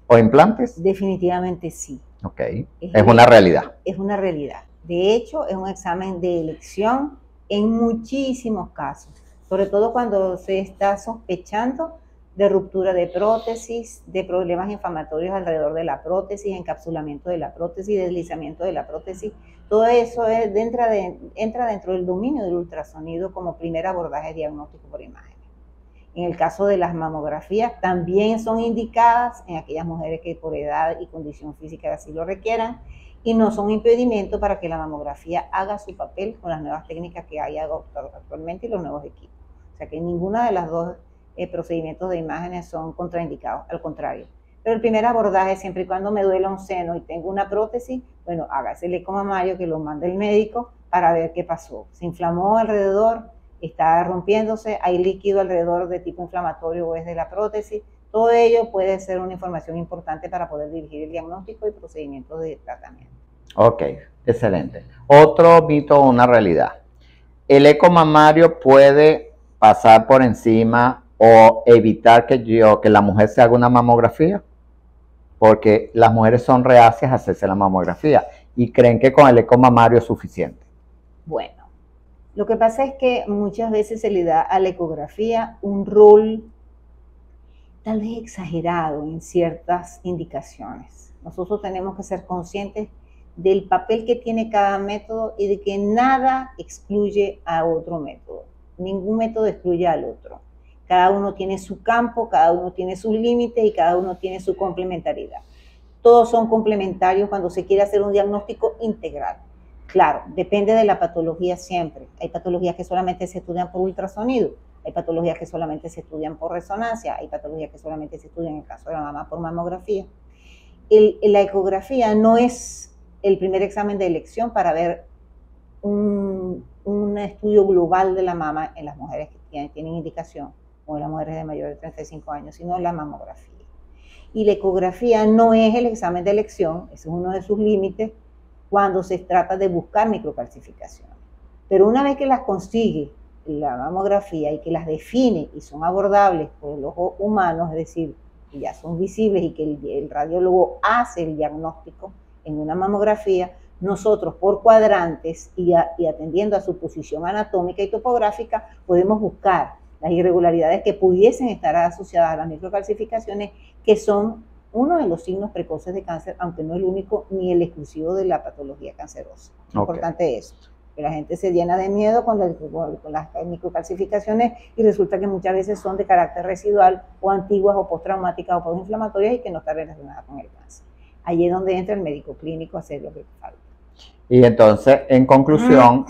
o implantes? Definitivamente sí. Ok, es una realidad. Es una realidad. De hecho, es un examen de elección en muchísimos casos, sobre todo cuando se está sospechando de ruptura de prótesis, de problemas inflamatorios alrededor de la prótesis, encapsulamiento de la prótesis, deslizamiento de la prótesis. Todo eso entra dentro del dominio del ultrasonido como primer abordaje diagnóstico por imágenes. En el caso de las mamografías, también son indicadas en aquellas mujeres que por edad y condición física así lo requieran, y no son impedimento para que la mamografía haga su papel con las nuevas técnicas que hay actualmente y los nuevos equipos. O sea que ninguna de las dos procedimientos de imágenes son contraindicados, al contrario. Pero el primer abordaje, siempre y cuando me duela un seno y tengo una prótesis, bueno, hágase el eco mamario que lo mande el médico para ver qué pasó. Se inflamó alrededor, está rompiéndose, hay líquido alrededor de tipo inflamatorio o es de la prótesis. Todo ello puede ser una información importante para poder dirigir el diagnóstico y procedimientos de tratamiento. Ok, excelente. Otro mito o una realidad. ¿El eco mamario puede pasar por encima o evitar que la mujer se haga una mamografía? Porque las mujeres son reacias a hacerse la mamografía y creen que con el eco mamario es suficiente. Bueno, lo que pasa es que muchas veces se le da a la ecografía un rol tal vez exagerado en ciertas indicaciones. Nosotros tenemos que ser conscientes del papel que tiene cada método y de que nada excluye a otro método. Ningún método excluye al otro. Cada uno tiene su campo, cada uno tiene sus límites y cada uno tiene su complementariedad. Todos son complementarios cuando se quiere hacer un diagnóstico integral. Claro, depende de la patología siempre. Hay patologías que solamente se estudian por ultrasonido, hay patologías que solamente se estudian por resonancia, hay patologías que solamente se estudian en el caso de la mamá por mamografía. La ecografía no es el primer examen de elección para ver un estudio global de la mama en las mujeres que tienen indicación o en las mujeres de mayor de 35 años, sino la mamografía. Y la ecografía no es el examen de elección, ese es uno de sus límites cuando se trata de buscar microcalcificaciones. Pero una vez que las consigue la mamografía y que las define y son abordables por el ojo humano, es decir, que ya son visibles y que el radiólogo hace el diagnóstico en una mamografía, nosotros por cuadrantes y atendiendo a su posición anatómica y topográfica podemos buscar las irregularidades que pudiesen estar asociadas a las microcalcificaciones, que son uno de los signos precoces de cáncer, aunque no el único ni el exclusivo de la patología cancerosa. Okay. Importante eso, que la gente se llena de miedo con las microcalcificaciones y resulta que muchas veces son de carácter residual o antiguas o postraumáticas o postinflamatorias y que no están relacionadas con el cáncer. Allí es donde entra el médico clínico a hacer lo que falta. Y entonces, en conclusión,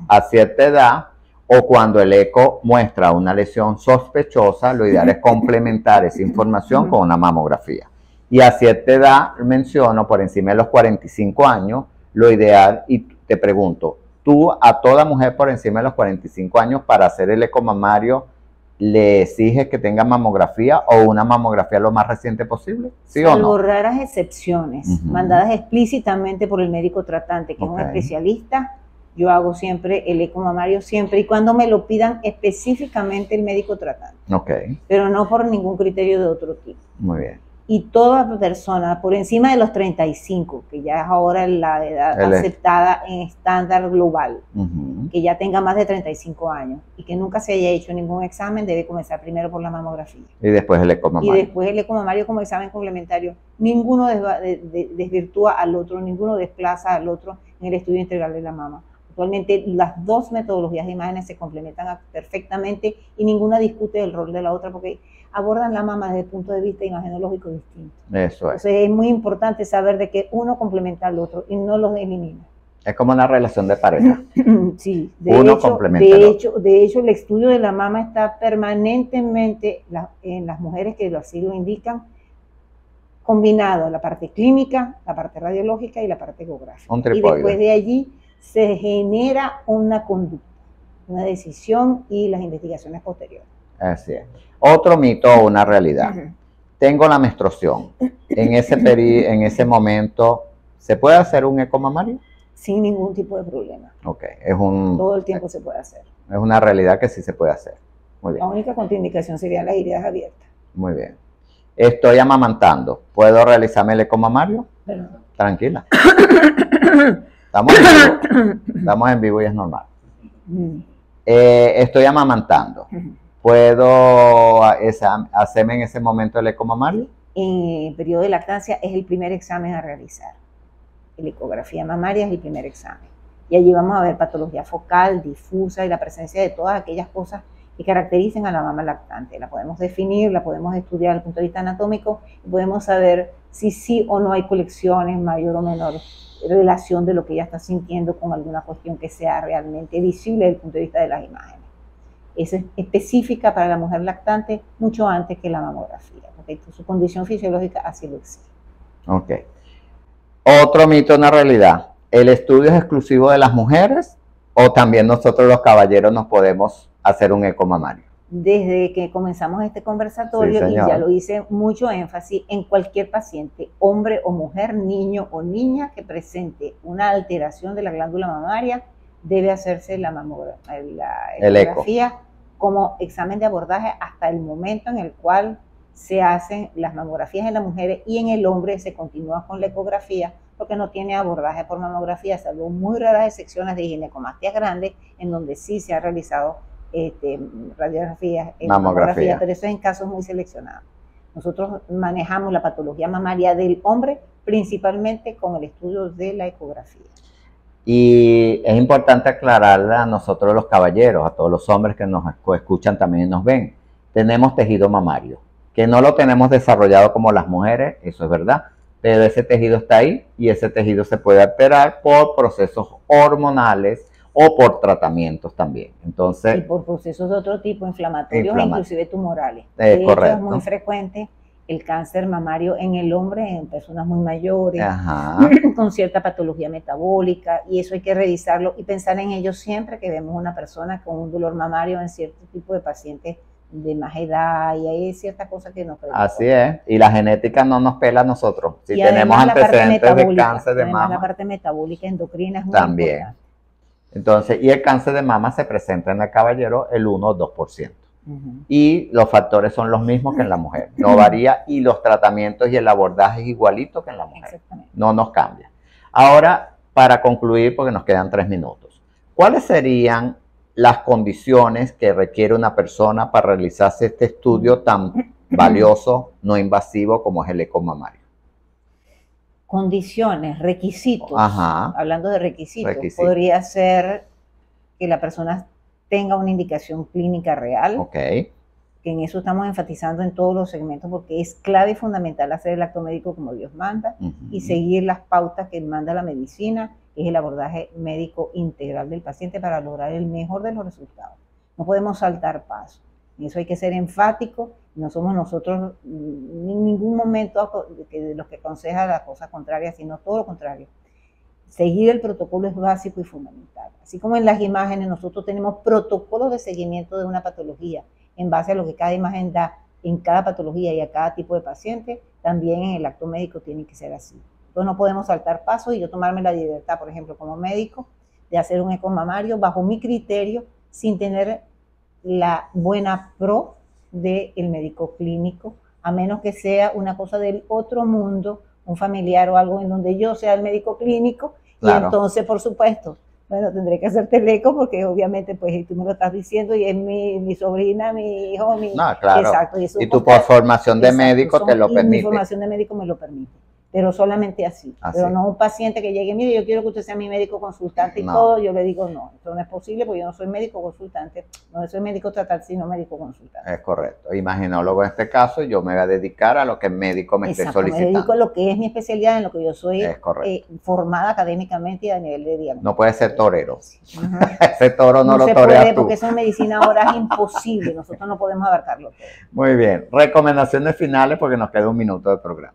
a cierta edad o cuando el eco muestra una lesión sospechosa, lo ideal es complementar esa información con una mamografía. Y a cierta edad, menciono, por encima de los 45 años, lo ideal, y te pregunto, ¿tú a toda mujer por encima de los 45 años para hacer el eco mamario le exiges que tenga mamografía o una mamografía lo más reciente posible? ¿Sí o no? Salvo raras excepciones, mandadas explícitamente por el médico tratante, que es un especialista. Yo hago siempre el eco mamario siempre y cuando me lo pidan específicamente el médico tratante. Pero no por ningún criterio de otro tipo. Muy bien. Y toda persona por encima de los 35, que ya es ahora la edad aceptada en estándar global, que ya tenga más de 35 años y que nunca se haya hecho ningún examen, debe comenzar primero por la mamografía. Y después el eco mamario. Y después el eco mamario como examen complementario. Ninguno desvirtúa al otro, ninguno desplaza al otro en el estudio integral de la mama. Actualmente las dos metodologías de imágenes se complementan perfectamente y ninguna discute el rol de la otra porque abordan la mama desde el punto de vista imagenológico distinto. Eso es. Entonces es muy importante saber de que uno complementa al otro y no los elimina. Es como una relación de pareja. Sí, uno complementa al otro. De hecho, el estudio de la mama está permanentemente en las mujeres que así lo indican, combinado la parte clínica, la parte radiológica y la parte ecográfica. Y después de allí se genera una conducta, una decisión y las investigaciones posteriores. Así es. Otro mito o una realidad. Tengo la menstruación. En ese momento, ¿se puede hacer un eco mamario? Sin ningún tipo de problema. Todo el tiempo se puede hacer. Es una realidad que sí se puede hacer. Muy bien. La única contraindicación serían las heridas abiertas. Muy bien. Estoy amamantando. ¿Puedo realizarme el eco mamario? Pero... Tranquila. Estamos en vivo y es normal. Estoy amamantando. ¿Puedo hacerme en ese momento el eco mamario? En el periodo de lactancia es el primer examen a realizar. La ecografía mamaria es el primer examen. Y allí vamos a ver patología focal, difusa y la presencia de todas aquellas cosas que caracterizan a la mama lactante. La podemos definir, la podemos estudiar desde el punto de vista anatómico y podemos saber si sí o no hay colecciones, mayor o menor relación de lo que ella está sintiendo con alguna cuestión que sea realmente visible desde el punto de vista de las imágenes. Es específica para la mujer lactante mucho antes que la mamografía, porque su condición fisiológica así lo exige. Ok. Otro mito, una realidad. ¿El estudio es exclusivo de las mujeres o también nosotros los caballeros nos podemos hacer un eco mamario? Desde que comenzamos este conversatorio, y ya lo hice mucho énfasis, en cualquier paciente, hombre o mujer, niño o niña que presente una alteración de la glándula mamaria, debe hacerse la ecografía como examen de abordaje hasta el momento en el cual se hacen las mamografías en las mujeres y en el hombre se continúa con la ecografía porque no tiene abordaje por mamografía, salvo muy raras excepciones de ginecomastías grandes en donde sí se ha realizado radiografías, Mamografía. pero eso es en casos muy seleccionados. Nosotros manejamos la patología mamaria del hombre principalmente con el estudio de la ecografía. Y es importante aclararle a nosotros los caballeros, a todos los hombres que nos escuchan también y nos ven. Tenemos tejido mamario, que no lo tenemos desarrollado como las mujeres, eso es verdad, pero ese tejido está ahí y ese tejido se puede alterar por procesos hormonales o por tratamientos también. Entonces, y por procesos de otro tipo, inflamatorios e inclusive tumorales. De hecho, es muy frecuente el cáncer mamario en el hombre, en personas muy mayores, con cierta patología metabólica, y eso hay que revisarlo y pensar en ello siempre que vemos una persona con un dolor mamario en cierto tipo de pacientes de más edad, y hay ciertas cosas que nos preocupan. Así es, y la genética no nos pela a nosotros. Si tenemos antecedentes de cáncer de mama. La parte metabólica endocrina es muy también importante. Entonces, y el cáncer de mama se presenta en el caballero el 1 o 2%. Y los factores son los mismos que en la mujer, no varía, y los tratamientos y el abordaje es igualito que en la mujer, no nos cambia. Ahora, para concluir, porque nos quedan 3 minutos, ¿cuáles serían las condiciones que requiere una persona para realizarse este estudio tan valioso, no invasivo como es el eco mamario? Condiciones, requisitos, hablando de requisitos, podría ser que la persona tenga una indicación clínica real, que en eso estamos enfatizando en todos los segmentos, porque es clave y fundamental hacer el acto médico como Dios manda y seguir las pautas que manda la medicina, que es el abordaje médico integral del paciente para lograr el mejor de los resultados. No podemos saltar pasos, en eso hay que ser enfático, no somos nosotros en ningún momento de los que aconsejan las cosas contrarias, sino todo lo contrario. Seguir el protocolo es básico y fundamental. Así como en las imágenes nosotros tenemos protocolos de seguimiento de una patología en base a lo que cada imagen da en cada patología y a cada tipo de paciente, también en el acto médico tiene que ser así. Entonces no podemos saltar pasos y yo tomarme la libertad, por ejemplo, como médico, de hacer un eco mamario bajo mi criterio sin tener la buena pro del médico clínico, a menos que sea una cosa del otro mundo, un familiar o algo en donde yo sea el médico clínico, y entonces, por supuesto, bueno, tendré que hacerte el eco porque obviamente, pues, tú me lo estás diciendo y es mi sobrina, mi hijo, mi... No, claro. Exacto. Y tu formación de médico te lo permite. Mi formación de médico me lo permite. Pero solamente así. Pero no un paciente que llegue, mire, yo quiero que usted sea mi médico consultante y todo, yo le digo no, eso no es posible porque yo no soy médico consultante, no soy médico tratante, sino médico consultante. Es correcto. Imaginólogo en este caso, yo me voy a dedicar a lo que el médico me esté solicitando. Me dedico a lo que es mi especialidad, en lo que yo soy formada académicamente y a nivel de diagnóstico. No puede ser torero. Ese toro no lo toreas tú. Porque eso en medicina ahora es imposible, nosotros no podemos abarcarlo todo. Muy bien. Recomendaciones finales porque nos queda 1 minuto de programa.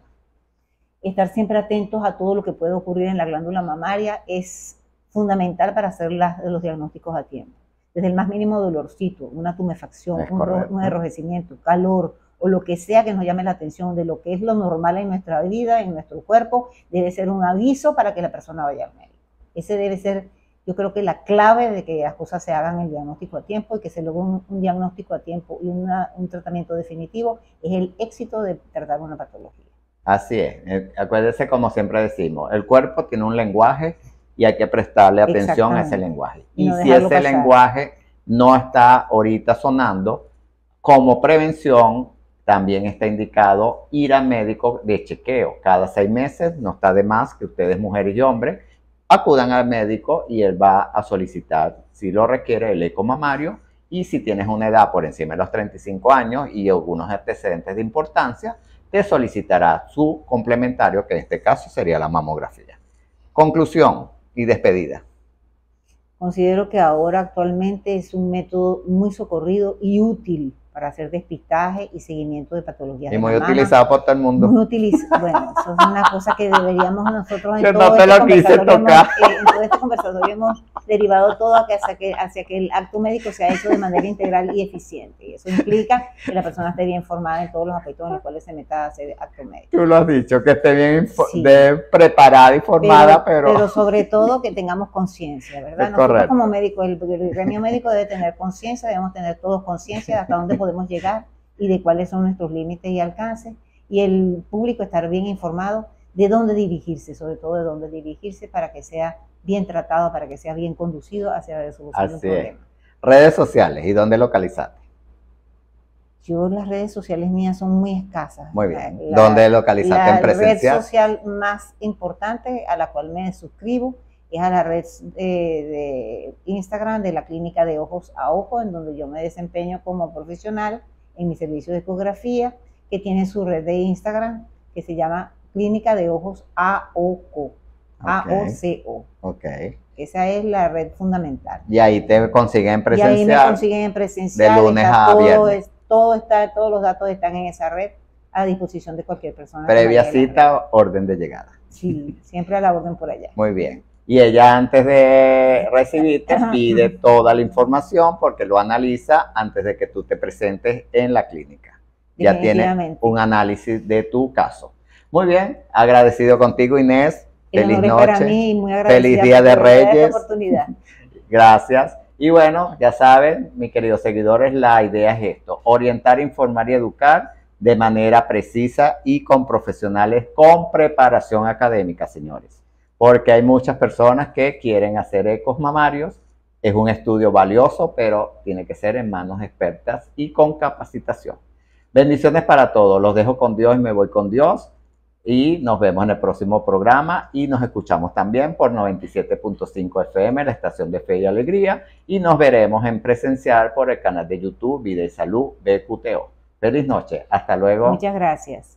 Estar siempre atentos a todo lo que puede ocurrir en la glándula mamaria es fundamental para hacer los diagnósticos a tiempo. Desde el más mínimo dolorcito, una tumefacción, un enrojecimiento, calor o lo que sea que nos llame la atención de lo que es lo normal en nuestra vida, en nuestro cuerpo, debe ser un aviso para que la persona vaya al médico. Ese debe ser, yo creo que la clave de que las cosas se hagan el diagnóstico a tiempo y que se logre un diagnóstico a tiempo y un tratamiento definitivo es el éxito de tratar una patología. Así es, acuérdese como siempre decimos, el cuerpo tiene un lenguaje y hay que prestarle atención a ese lenguaje. Y si ese lenguaje no está ahorita sonando, como prevención también está indicado ir al médico de chequeo. Cada 6 meses, no está de más que ustedes, mujeres y hombres, acudan al médico y él va a solicitar, si lo requiere, el eco mamario. Y si tienes una edad por encima de los 35 años y algunos antecedentes de importancia, te solicitará su complementario, que en este caso sería la mamografía. Conclusión y despedida. Considero que ahora actualmente es un método muy socorrido y útil para hacer despistaje y seguimiento de patologías. Y muy utilizado por todo el mundo. Muy utilizado. Bueno, eso es una cosa que deberíamos nosotros en todo este conversatorio hemos derivado todo hacia que el acto médico sea hecho de manera integral y eficiente. Y eso implica que la persona esté bien formada en todos los aspectos en los cuales se meta a hacer acto médico. Tú lo has dicho, que esté bien preparada y formada, pero sobre todo que tengamos conciencia, ¿verdad? Nosotros como médicos, el gremio médico debe tener conciencia, debemos tener todos conciencia de hasta dónde podemos llegar y de cuáles son nuestros límites y alcances, y el público estar bien informado de dónde dirigirse, sobre todo de dónde dirigirse para que sea bien tratado, para que sea bien conducido hacia la resolución del problema. Redes sociales, ¿y dónde localizaste? Yo las redes sociales mías son muy escasas. Muy bien. ¿Dónde localizaste en presencial? La red social más importante a la cual me suscribo es a la red de Instagram de la Clínica de Ojos a Ojo, en donde yo me desempeño como profesional en mi servicio de ecografía, que tiene su red de Instagram que se llama Clínica de Ojos AOCO. AOCO. Ok. Esa es la red fundamental. Y ahí te consiguen en presencial. Y ahí me consiguen en presencial. De lunes a viernes. Todos los datos están en esa red a disposición de cualquier persona. Previa cita, orden de llegada. Sí, siempre a la orden por allá. Muy bien. Y ella antes de recibirte pide toda la información porque lo analiza antes de que tú te presentes en la clínica. Ya tiene un análisis de tu caso. Muy bien, agradecido contigo, Inés. Feliz noche. Para mí, muy agradecida. Feliz Día de Reyes. Esta oportunidad. Gracias. Y bueno, ya saben, mis queridos seguidores, la idea es esto: orientar, informar y educar de manera precisa y con profesionales con preparación académica, señores. Porque hay muchas personas que quieren hacer ecos mamarios. Es un estudio valioso, pero tiene que ser en manos expertas y con capacitación. Bendiciones para todos. Los dejo con Dios y me voy con Dios. Y nos vemos en el próximo programa y nos escuchamos también por 97.5 FM, la estación de Fe y Alegría, y nos veremos en presencial por el canal de YouTube Vida y Salud BQTO. Feliz noche, hasta luego. Muchas gracias.